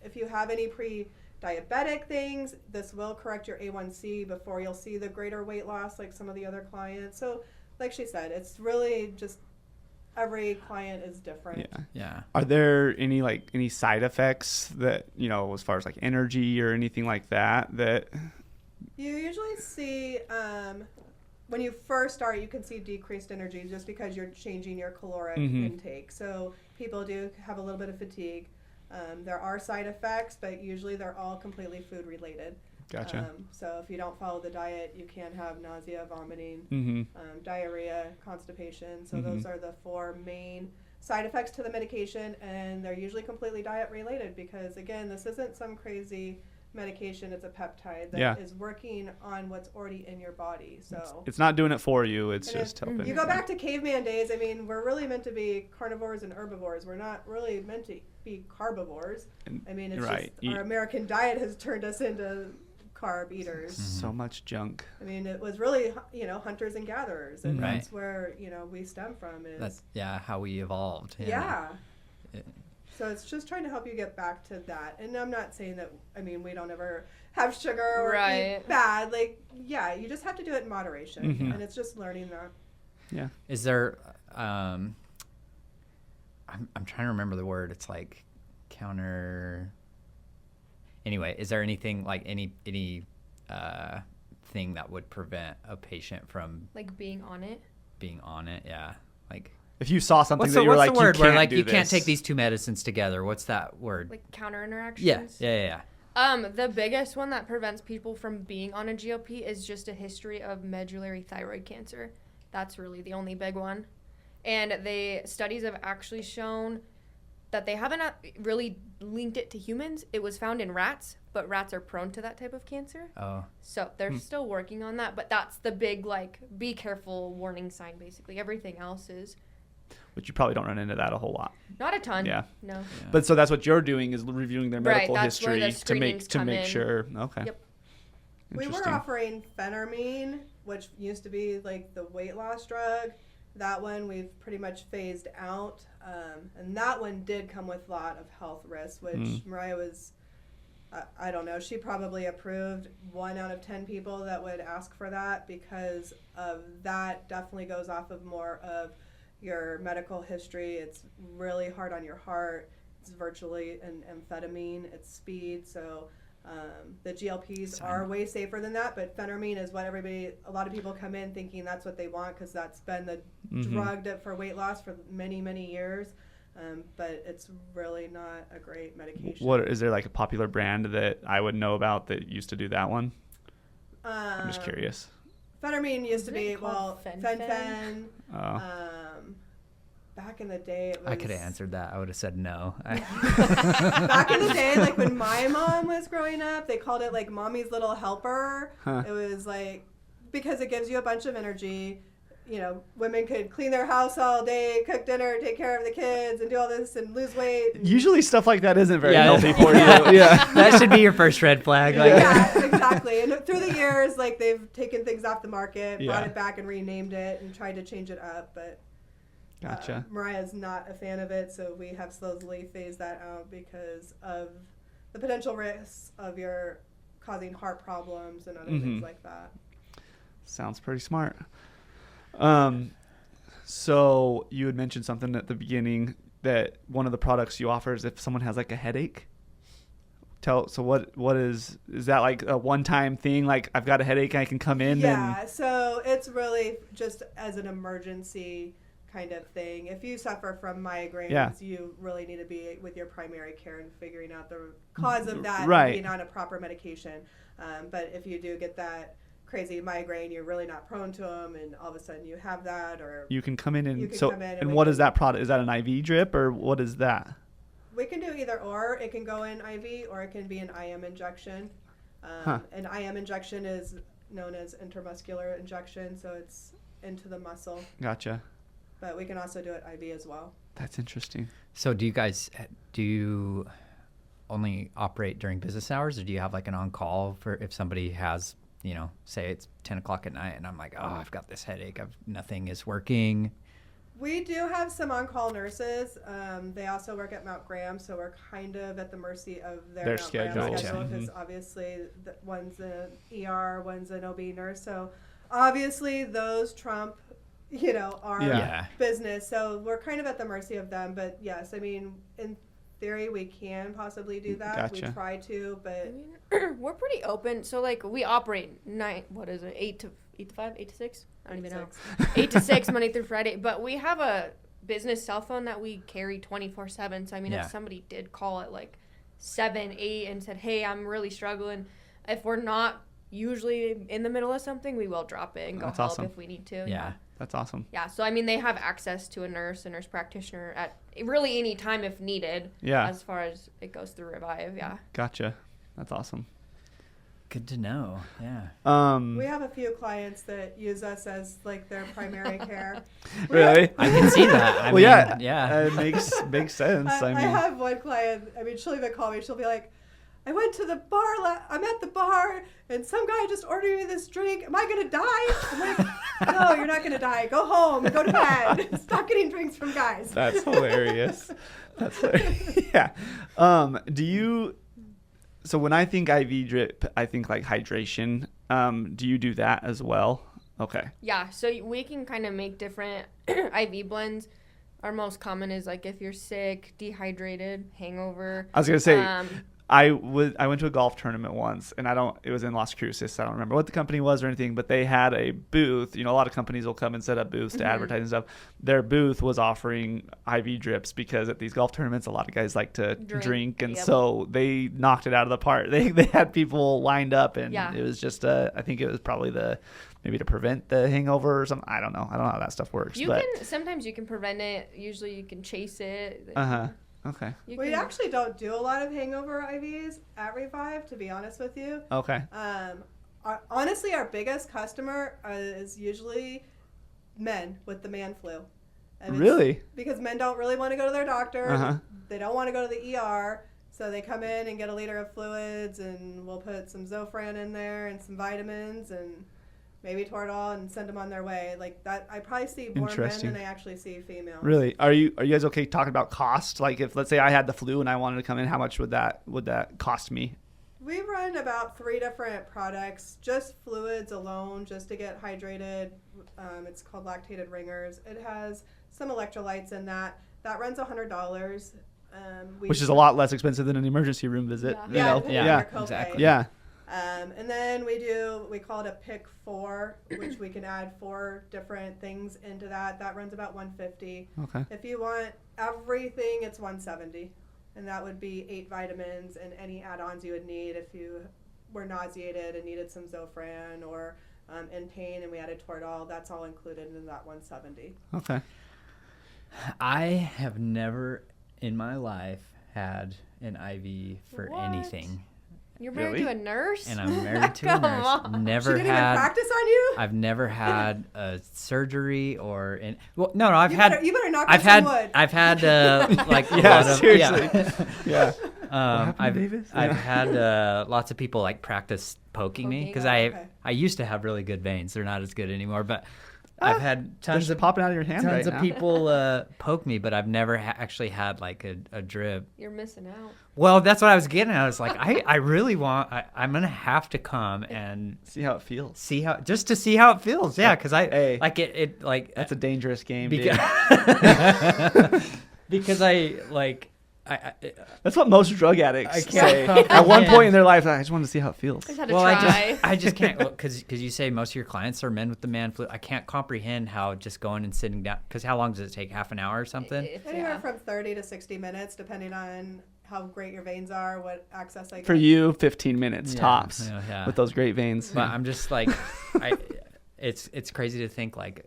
If you have any pre-diabetic things, this will correct your A1C before you'll see the greater weight loss like some of the other clients. So like she said, it's really just every client is different. Yeah. Are there any side effects that, as far as like energy or anything like that you usually see when you first start, you can see decreased energy just because you're changing your caloric intake. So people do have a little bit of fatigue. There are side effects, but usually they're all completely food related. Gotcha. So if you don't follow the diet, you can have nausea, vomiting, diarrhea, constipation. So those are the 4 main side effects to the medication, and they're usually completely diet related because, again, this isn't some crazy medication. It's a peptide that is working on what's already in your body. So it's not doing it for you. It's just helping. You go back to caveman days. I mean, we're really meant to be carnivores and herbivores. We're not really meant to be carbivores. I mean, it's just our American diet has turned us into carb eaters. So much junk. I mean, it was really, hunters and gatherers, and that's where, we stem from. That's how we evolved. So it's just trying to help you get back to that. And I'm not saying that, we don't ever have sugar or eat bad. Like, you just have to do it in moderation. And it's just learning that. Yeah. Is there, I'm trying to remember the word. It's like counter. Anyway, is there anything like any thing that would prevent a patient from like being on it? Yeah. Like if you saw something that you were like, the word you where can't like do you this. can't take these 2 medicines together? What's that word? Like counter interactions? Yeah. The biggest one that prevents people from being on a GLP is just a history of medullary thyroid cancer. That's really the only big one. And studies have actually shown that they haven't really linked it to humans. It was found in rats, but rats are prone to that type of cancer. Oh. So they're still working on that, but that's the big, be careful warning sign, basically. Everything else is. But you probably don't run into that a whole lot. Not a ton. Yeah. No. Yeah. But so that's what you're doing is reviewing their medical that's where history the to make in. sure. Okay. Yep. We were offering phentermine, which used to be like the weight loss drug. That one we've pretty much phased out. And that one did come with a lot of health risks, which Mariyah was, I don't know, she probably approved 1 out of 10 people that would ask for that because of that definitely goes off of more of your medical history. It's really hard on your heart. It's virtually an amphetamine. It's speed. So the GLPs are way safer than that, but phentermine is what a lot of people come in thinking that's what they want because that's been the drug for weight loss for many, many years. But it's really not a great medication. What is there like a popular brand that I would know about that used to do that one? I'm just curious. Phentermine used to be Fen-Phen. Back in the day, it was... I could have answered that. I would have said no. Back in the day, like when my mom was growing up, they called it like mommy's little helper. It was like, because it gives you a bunch of energy. Women could clean their house all day, cook dinner, take care of the kids, and do all this and lose weight. Usually stuff like that isn't very healthy for you. Yeah. That should be your first red flag. Yeah, exactly. And through the years, like they've taken things off the market, brought it back and renamed it and tried to change it up. But Gotcha. Mariyah's not a fan of it, so we have slowly phased that out because of the potential risks of your causing heart problems and other things like that. Sounds pretty smart. So you had mentioned something at the beginning that one of the products you offer is if someone has like a headache. So what is that like a one-time thing? Like I've got a headache, I can come in. Yeah, so it's really just as an emergency kind of thing. If you suffer from migraines, you really need to be with your primary care and figuring out the cause of that and being on a proper medication. But if you do get that crazy migraine, you're really not prone to them, and all of a sudden you have that, or you can come in and and what is that product? Is that an IV drip or what is that? We can do either or. It can go in IV or it can be an IM injection. An IM injection is known as intramuscular injection, so it's into the muscle. Gotcha. But we can also do it IV as well. That's interesting. So do you only operate during business hours, or do you have like an on-call for if somebody has, say it's 10 o'clock at night and I'm like, oh, I've got this headache, nothing is working? We do have some on-call nurses. They also work at Mount Graham, so we're kind of at the mercy of their Mount schedule. Graham schedule, because obviously one's an ER, one's an OB nurse. So obviously those trump, our business. So we're kind of at the mercy of them. But yes, I mean, in theory, we can possibly do that. Gotcha. We try to, but we're pretty open. So like we operate 8 to 5, 8 to 6? I don't even know. 8 to 6 Monday through Friday. But we have a business cell phone that we carry 24/7. So I mean, if somebody did call at like 7, 8 and said, "Hey, I'm really struggling," if we're not usually in the middle of something, we will drop it and go help if we need to. Yeah. That's awesome. Yeah, so I mean, they have access to a nurse practitioner at really any time if needed. Yeah. As far as it goes through Revive, yeah. Gotcha. That's awesome. Good to know. Yeah. we have a few clients that use us as like their primary care. Really? I can see that. It makes sense. I have one client. I mean, she'll even call me. She'll be like, "I went to the bar. I'm at the bar, and some guy just ordered me this drink. Am I gonna die?" I'm like, "No, you're not gonna die. Go home. Go to bed. Stop getting drinks from guys." That's hilarious. Yeah. So when I think IV drip, I think like hydration. Do you do that as well? Okay. Yeah. So we can kind of make different IV blends. Our most common is like if you're sick, dehydrated, hangover. I was gonna say. I went to a golf tournament once, and it was in Las Cruces. I don't remember what the company was or anything, but they had a booth. A lot of companies will come and set up booths to advertise and stuff. Their booth was offering IV drips because at these golf tournaments, a lot of guys like to drink, and so they knocked it out of the park. They had people lined up, and it was just I think it was probably maybe to prevent the hangover or something. I don't know how that stuff works. Sometimes you can prevent it. Usually you can chase it. Okay. We actually don't do a lot of hangover IVs at Revive, to be honest with you. Okay. Honestly, our biggest customer is usually men with the man flu. And really? Because men don't really want to go to their doctor. They don't want to go to the ER. So they come in and get a liter of fluids, and we'll put some Zofran in there and some vitamins and maybe Toradol and send them on their way. Like that, I probably see more men than I actually see females. Really? Are you guys okay talking about cost? Like if let's say I had the flu and I wanted to come in, how much would that cost me? We run about 3 different products, just fluids alone, just to get hydrated. It's called lactated ringers. It has some electrolytes in that. That runs $100. Which is a lot less expensive than an emergency room visit. Exactly. Yeah. And then we call it a pick 4, which we can add 4 different things into that. That runs about $150. Okay. If you want everything, it's $170. And that would be 8 vitamins and any add-ons you would need if you were nauseated and needed some Zofran, or in pain and we added Toradol. That's all included in that $170. Okay. I have never in my life had an IV for anything. You're married to a nurse? And I'm married to a nurse. She didn't even practice on you? I've never had a surgery or you better knock on some wood. I've had seriously. I've had lots of people like practice poking me because I used to have really good veins. They're not as good anymore, but I've had tons of popping out of your hand tons right of people poke me, but I've never actually had like a drip. You're missing out. Well, that's what I was getting at. I was like, I really want. I'm gonna have to come and see how it feels. Just to see how it feels. Yeah, because that's a dangerous game. Because I That's what most drug addicts I say. can't At one point in comprehend. their life, I just wanted to see how it feels. I just had to Well, try. I just can't, because you say most of your clients are men with the man flu. I can't comprehend how just going and sitting down, because how long does it take? Half an hour or something? Anywhere from 30 to 60 minutes, depending on how great your veins are, what access I get. For you, 15 minutes Yeah, tops yeah. with those great veins. But I'm just like, it's crazy to think like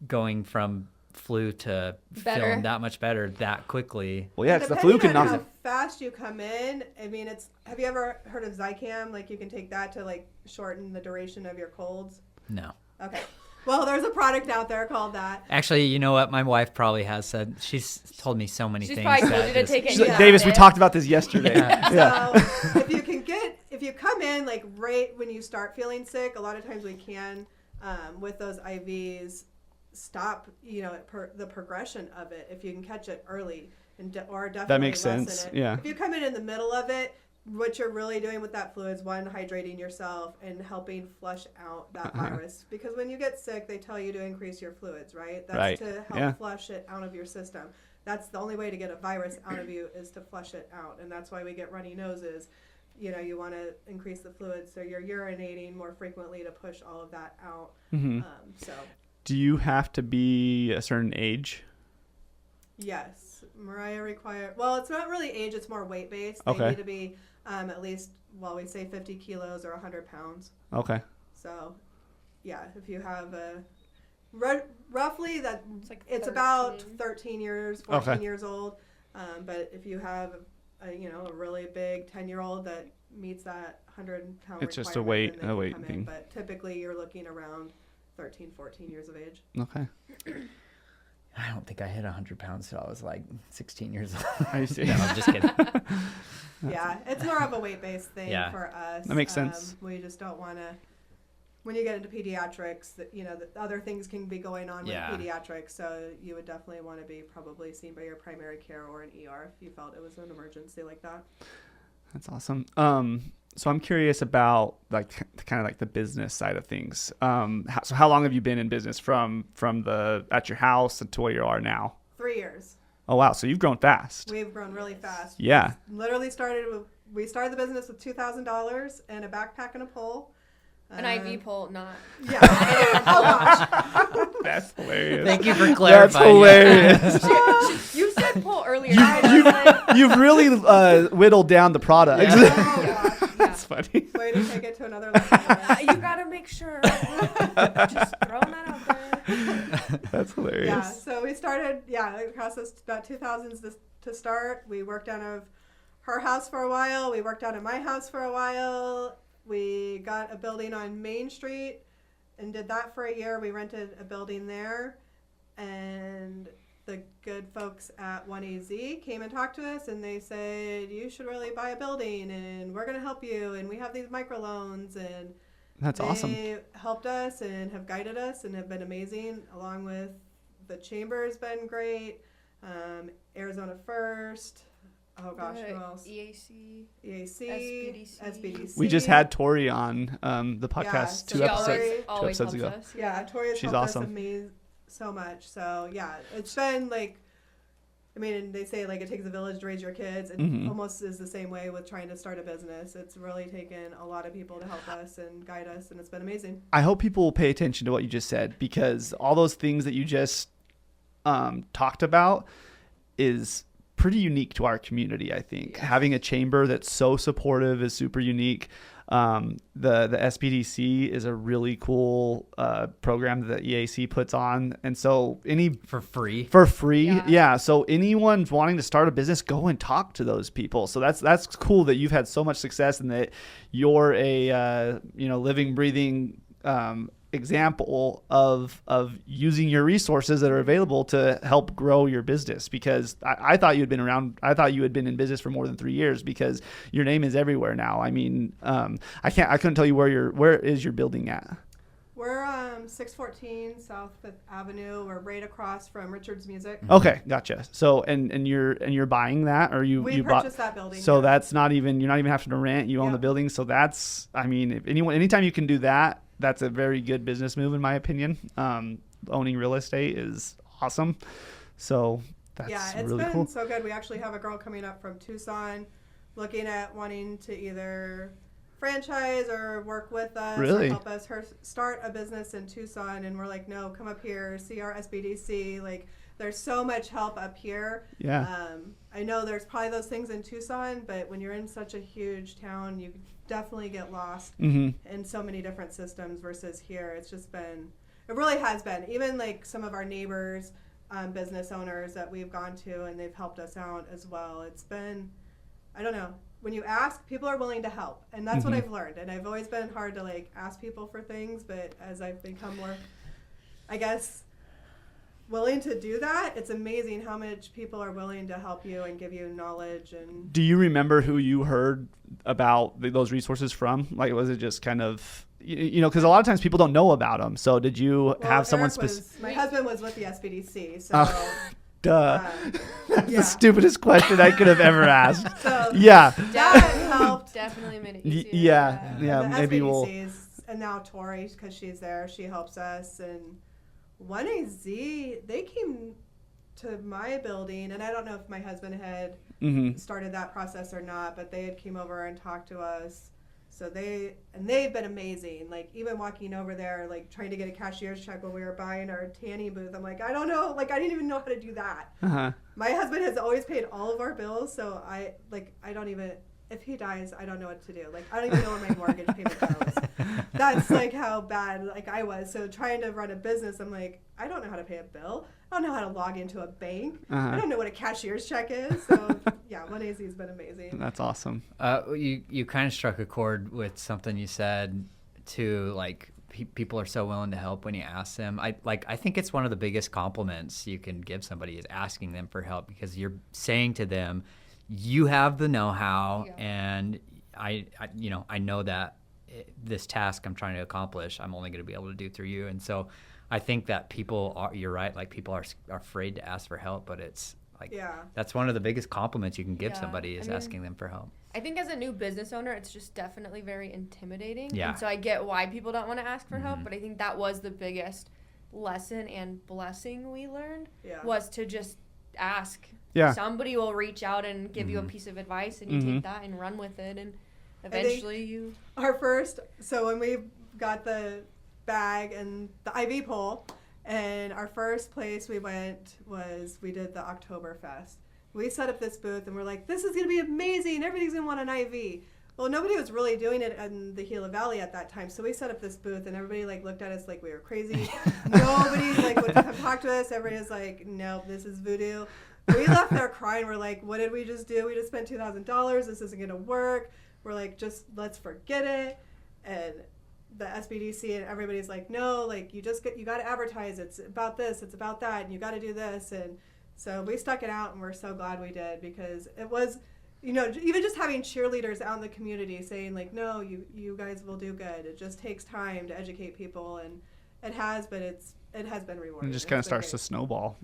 going from flu to Better. feeling that much better that quickly. Well, yeah, because the flu can Depending on knock how fast you come in. I mean, have you ever heard of Zicam? Like, you can take that to like shorten the duration of your colds. No. Okay. Well, there's a product out there called that. Actually, you know what? My wife probably has said, she's told me so many She's things. probably told that you to just- take it. She's and like, you Davis, got we it. talked about this yesterday. Yeah. So if you come in like right when you start feeling sick, a lot of times we can, with those IVs, stop the progression of it if you can catch it early or definitely That makes lessen sense. it. Yeah. If you come in the middle of it, what you're really doing with that fluid is one, hydrating yourself and helping flush out that virus. Because when you get sick, they tell you to increase your fluids, right? That's Right. to help flush it out of your system. That's the only way to get a virus out of you is to flush it out. And that's why we get runny noses. You want to increase the fluids so you're urinating more frequently to push all of that out. Mhm. So, Do you have to be a certain age? yes, Mariyah well, it's not really age, it's more weight based. They Okay. need to be at least, we say 50 kilos or 100 pounds. Okay. So, yeah, if you have roughly that, It's like it's about 13. 13 years, 14 Okay. years old. But if you have a really big 10-year-old that meets that 100-pound It's just a requirement, weight- then they a can weight come in. thing. But typically you're looking around 13, 14 years of age. Okay. I don't think I hit 100 pounds till I was like 16 years old. I see. No, I'm just kidding. Yeah, it's more of a weight-based thing Yeah. for us. That makes sense. We just don't want to, when you get into pediatrics, that the other things can be going on with Yeah. pediatrics, so you would definitely want to be probably seen by your primary care or an ER if you felt it was an emergency like that. That's awesome. So I'm curious about like kind of like the business side of things. So how long have you been in business from at your house to where you are now? 3 years. Oh wow, so you've grown fast. We've grown really fast. Yeah. Literally we started the business with $2,000 and a backpack and a pole. An IV pole, not. Yeah. Oh gosh. That's hilarious. Thank you for That's clarifying. hilarious. You said pole earlier. I was like, You've really whittled down the product. Yeah. Oh gosh. That's funny. Way to take it to another level. you gotta make sure. Just throwing that out there. That's hilarious. Yeah, so we started, it cost us about $2,000 to start. We worked out of her house for a while. We worked out of my house for a while. We got a building on Main Street and did that for a year. We rented a building there. And the good folks at 1AZ came and talked to us, and they said, you should really buy a building, and we're going to help you, and we have these microloans, and That's awesome. they helped us and have guided us and have been amazing, along with the chamber has been great, Arizona First, oh gosh, who else? EAC. EAC, SBDC. We just had Tori on the podcast so two she episodes always episodes ago. Us. Yeah, Tori has She's helped awesome. us so much. So yeah, it's been like, I mean, they say like it takes a village to raise your kids, and Mhm. almost is the same way with trying to start a business. It's really taken a lot of people to help us and guide us, and it's been amazing. I hope people will pay attention to what you just said, because all those things that you just talked about is pretty unique to our community. I think having a chamber that's so supportive is super unique. The SBDC is a really cool program that EAC puts on, and so For free. for free, Yeah. So anyone wanting to start a business, go and talk to those people. So that's cool that you've had so much success and that you're a living, breathing example of using your resources that are available to help grow your business, because I thought you had been around. I thought you had been in business for more than 3 years, because your name is everywhere now. I mean, I couldn't tell you where is your building at? We're 614 South Fifth Avenue. We're right across from Richard's Music. Okay, gotcha. So and you're buying that, or you We bought purchased that building. So yeah. that's not even, you're not even having to rent. You own Yeah. the building. So that's, I mean, anytime you can do that, that's a very good business move in my opinion. Owning real estate is awesome. So Yeah, it's really been cool. so good. We actually have a girl coming up from Tucson looking at wanting to either franchise or work with us Really? or help us start a business in Tucson. And we're like, no, come up here, see our SBDC. Like, there's so much help up here. Yeah. I know there's probably those things in Tucson, but when you're in such a huge town, you definitely get lost in so many different systems versus here. It's just been, it really has been. Even like some of our neighbors, business owners that we've gone to, and they've helped us out as well. It's been, I don't know, when you ask, people are willing to help, and that's what I've learned. And I've always been hard to like ask people for things, but as I've become more, I guess, willing to do that, it's amazing how much people are willing to help you and give you knowledge. And do you remember who you heard about those resources from? Like, was it just kind of, you know, because a lot of times people don't know about them. So did you have someone specific? My husband was with the SBDC, so duh. That's yeah. the stupidest question I could have ever asked. So Yeah. that helped. Definitely made it easier. Yeah. Yeah. And the Maybe we'll. SBDCs, and now Tori, because she's there, she helps us. And 1AZ, they came to my building, and I don't know if my husband had started that process or not, but they had came over and talked to us. So they've been amazing. Like, even walking over there, like trying to get a cashier's check when we were buying our tanning booth, I'm like, I don't know, like I didn't even know how to do that. My husband has always paid all of our bills, so I don't even, if he dies, I don't know what to do. Like, I don't even know where my mortgage payment goes. That's like how bad like I was. So trying to run a business, I'm like, I don't know how to pay a bill. I don't know how to log into a bank. I don't know what a cashier's check is. So yeah, 1AZ has been amazing. That's awesome. You kind of struck a chord with something you said too, like people are so willing to help when you ask them. I think it's one of the biggest compliments you can give somebody is asking them for help, because you're saying to them, you have the know-how, and I know that this task I'm trying to accomplish, I'm only going to be able to do through you. And so I think that people are, you're right, like people are afraid to ask for help, but it's like, that's one of the biggest compliments you can give somebody is asking them for help. I think as a new business owner, it's just definitely very intimidating. Yeah. And so I get why people don't want to ask for help, but I think that was the biggest lesson and blessing we learned was to just ask. Yeah. Somebody will reach out and give you a piece of advice, and you take that and run with it, and eventually you. So when we got the bag and the IV pole, and our first place we went was, we did the Oktoberfest. We set up this booth, and we're like, this is going to be amazing. Everybody's going to want an IV. Well, nobody was really doing it in the Gila Valley at that time, so we set up this booth, and everybody like looked at us like we were crazy. Nobody like would come talk to us. Everybody was like, nope, this is voodoo. We left there crying. We're like, what did we just do? We just spent $2,000. This isn't going to work. We're like, just let's forget it. And the SBDC and everybody's like, no, like you got to advertise. It's about this, it's about that, and you got to do this. And so we stuck it out, and we're so glad we did, because it was, you know, even just having cheerleaders out in the community saying like, no, you guys will do good. It just takes time to educate people, and it has, but it has been rewarding. It just kind of starts to snowball.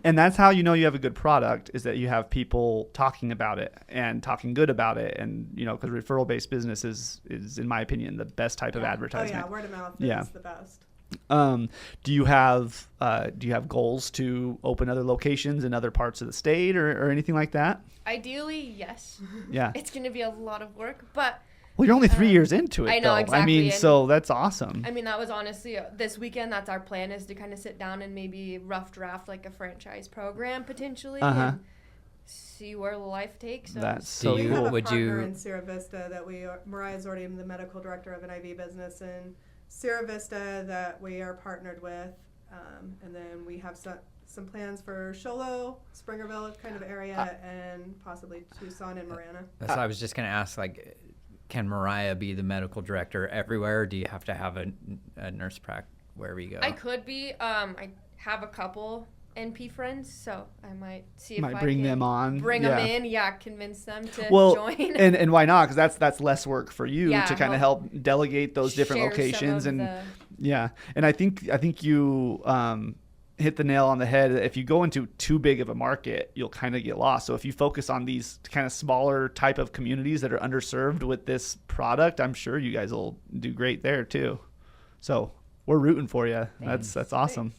And that's how you know you have a good product, is that you have people talking about it and talking good about it. And, you know, because referral-based business is, in my opinion, the best type of advertisement. Oh, yeah, word of mouth is the best. Do you have goals to open other locations in other parts of the state or anything like that? Ideally, yes. Yeah. It's going to be a lot of work, but. Well, you're only 3 years into it, I know, though. exactly. I mean, and so that's awesome. I mean, that was honestly this weekend. That's our plan, is to kind of sit down and maybe rough draft like a franchise program potentially, and see where life takes us. That's so we cool. have a partner in Sierra Vista that Mariyah's already the medical director of an IV business in Sierra Vista that we are partnered with, and then we have some plans for Sholo, Springerville kind of area, and possibly Tucson and Marana. So I was just going to ask, like, can Mariyah be the medical director everywhere, or do you have to have a nurse prac wherever you go? I could be. I have a couple NP friends, so I might see if I bring can them on. Bring them in, convince them to join. and why not? Because that's less work for you to kind of help delegate those different share locations, some of and I think you hit the nail on the head. If you go into too big of a market, you'll kind of get lost. So if you focus on these kind of smaller type of communities that are underserved with this product, I'm sure you guys will do great there too. So we're rooting for you. Thanks. That's awesome.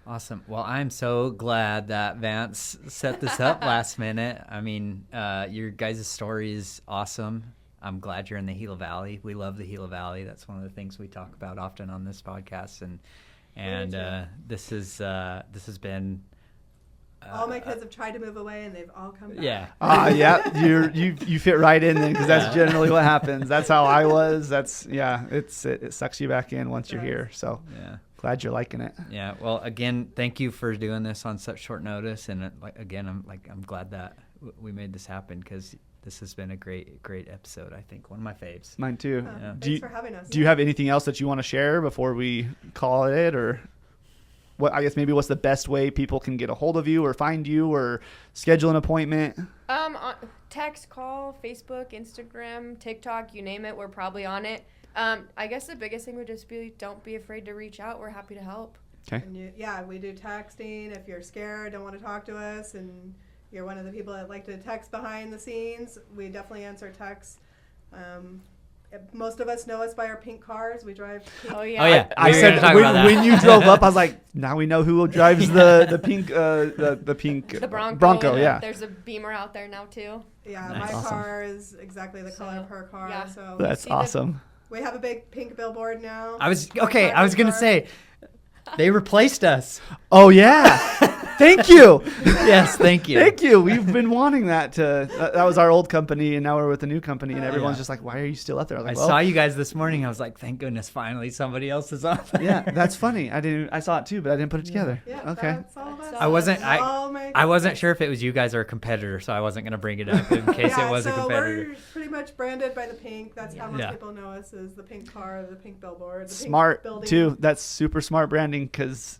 Awesome. Well, I'm so glad that Vance set this up last minute. I mean, your guys' story is awesome. I'm glad you're in the Gila Valley. We love the Gila Valley. That's one of the things we talk about often on this podcast. And this has been. All my kids have tried to move away, and they've all come back. Yeah. Yeah. You fit right in then, because that's generally what happens. That's how I was. It sucks you back in once you're here. So Yeah. glad you're liking it. Yeah. Well, again, thank you for doing this on such short notice. And I'm glad that we made this happen, because this has been a great episode. I think one of my faves. Mine too. Yeah. Thanks for having us. Do you have anything else that you want to share before we call it, or what? I guess maybe what's the best way people can get a hold of you or find you or schedule an appointment? Text, call, Facebook, Instagram, TikTok, you name it, we're probably on it. I guess the biggest thing would just be, don't be afraid to reach out. We're happy to help. Okay. And we do texting. If you're scared, don't want to talk to us, and you're one of the people that like to text behind the scenes, we definitely answer texts. Most of us know us by our pink cars. We drive pink. Oh, yeah. Oh, yeah. I We were said gonna talk about that. when you drove up, I was like, now we know who drives the pink the pink The Bronco. Yeah. There's a Beamer out there now, too. Yeah, Nice. my Awesome. car is exactly the color of her car. Yeah. So That's see the- awesome. we have a big pink billboard now. I was gonna say, they replaced us. Oh yeah. Thank you. Yes, thank you. Thank you. We've been wanting that that was our old company, and now we're with a new company, and everyone's Yeah. just like, why are you still up there? I was I like, well, saw you guys this morning. I was like, thank goodness, finally somebody else is on. yeah, that's funny. I saw it too, but I didn't put it together. Yeah, Okay. that's all of us. I wasn't- I wasn't That's sure if it was you guys or a competitor, so I wasn't gonna bring it up in case yeah, it was so a competitor. we're pretty much branded by the pink. That's how most Yeah. people know us, is the pink car, the pink billboard, the Smart pink building. too. That's super smart branding, because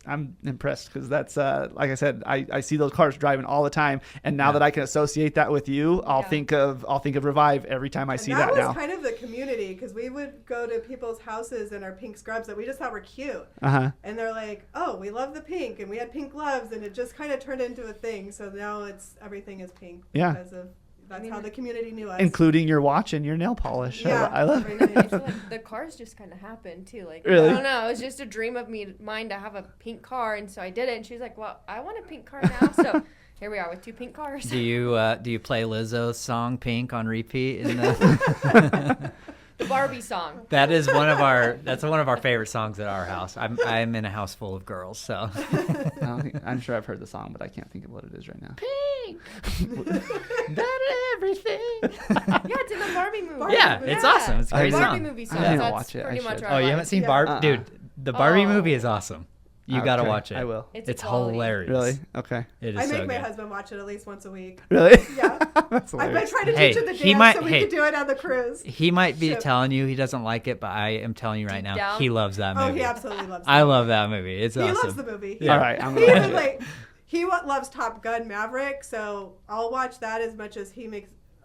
I'm impressed, because that's like I said, I see those cars driving all the time, and now Yeah. that I can associate that with you, I'll Yeah. think of Revive every time I see And that was now. kind of the community, because we would go to people's houses in our pink scrubs that we just thought were cute. Uh-huh. And they're like, oh, we love the pink, and we had pink gloves, and it just kind of turned into a thing. So now everything is pink. Yeah. Because of that's how the community knew us. Including your watch and your nail polish. Yeah. I love it. everything. I feel like the cars just kind of happened, too. Like, Really? I don't know. It was just a dream of mine to have a pink car, and so I did it. And she was like, well, I want a pink car now. So here we are with two pink cars. Do you play Lizzo's song "Pink" on repeat? In the The Barbie song. that's one of our favorite songs at our house. I'm in a house full of girls, so I'm sure I've heard the song, but I can't think of what it is right now. Pink. that everything. Yeah, it's in the Barbie movie. Yeah, it's awesome. It's a I great didn't- song. Barbie movie song. I didn't That's watch it. I pretty much should. our Oh, you life. haven't seen Yeah. Dude, the Barbie Oh. movie is awesome. You gotta Okay, watch it. I will. It's quality. hilarious. Really? Okay. It is I make so my good. husband watch it at least once a week. Really? Yeah. That's I've been hilarious. trying to Hey, teach him the he dance might- so we hey. could do it on the cruise. He might be Shit. telling you he doesn't like it, but I am telling you right Deep now, down? he loves that Oh, movie. he absolutely loves it. I love that movie. It's He awesome. loves the movie. Yeah. All right, I'm He gonna watch even it. loves Top Gun Maverick, so I'll watch that as much as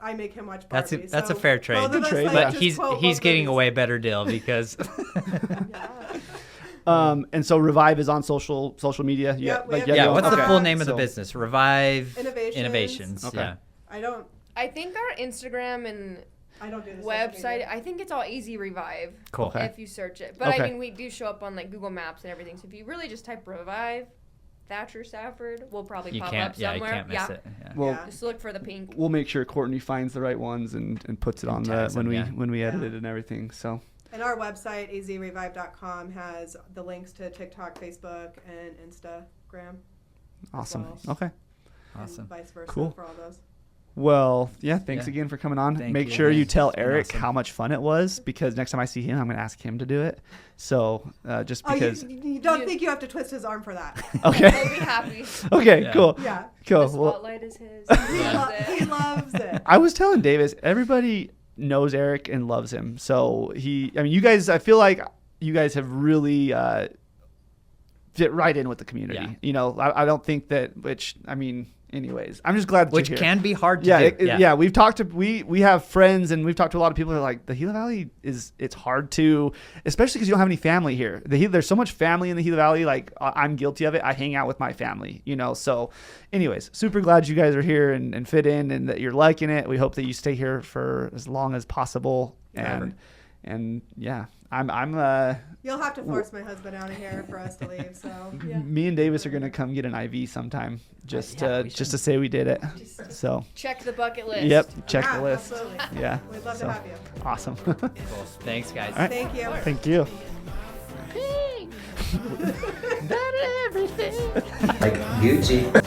I make him watch Barbie. That's so a fair trade. both of us, Trade, like, yeah. But just he's quote both getting a movies. way better deal because Yeah. And so Revive is on social media. Yep, we have yeah. What's the Okay. full name of the So- business? Revive Innovations. Okay. Yeah. I don't I think our Instagram and do this website, I think it's all Easy Revive. Cool. Okay. If you search it. But Okay. I mean, we do show up on like Google Maps and everything. So if you really just type Revive, Thatcher Stafford, we'll probably You pop can't. up Yeah, you somewhere. can't miss it. Yeah. Well, Yeah. Just look for the pink. we'll make sure Courtney finds the right ones and puts it on the tags them, yeah. when we edit Yeah. it and everything. So And our website, easyrevive.com, has the links to TikTok, Facebook, and Instagram. awesome. Well. Okay. Awesome. And vice versa Cool. for all those. Well, yeah, thanks Yeah. again for coming on. Thank Make you. sure you Yeah. tell It's been Eric awesome. how much fun it was, because next time I see him, I'm going to ask him to do it. So just Oh, because. you don't think you have to twist his arm for that? Okay. He'll be happy. Okay, Yeah. cool. Yeah. Cool. The Well, spotlight is his. He, He loves he it. loves it. I was telling Davis, everybody knows Eric and loves him. So you guys, I feel like you guys have really fit right in with the community. Yeah. I don't think that, anyways, I'm just glad that Which you're here. can be hard to Yeah, do. yeah. We've talked to we have friends, and we've talked to a lot of people who are like, the Gila Valley it's hard to, especially because you don't have any family here. There's so much family in the Gila Valley. Like I'm guilty of it. I hang out with my family, So, anyways, super glad you guys are here and fit in, and that you're liking it. We hope that you stay here for as long as possible. And yeah, You'll have to force my husband out of here for us to leave. So yeah. Me and Davis are gonna come get an IV sometime, just to say we did it. So Check the bucket list. yep, check Yeah, the list. absolutely. Yeah, We'd love so, to have you. awesome. Cool. Thanks, guys. All right. Thank you. Thank you. Like Gucci.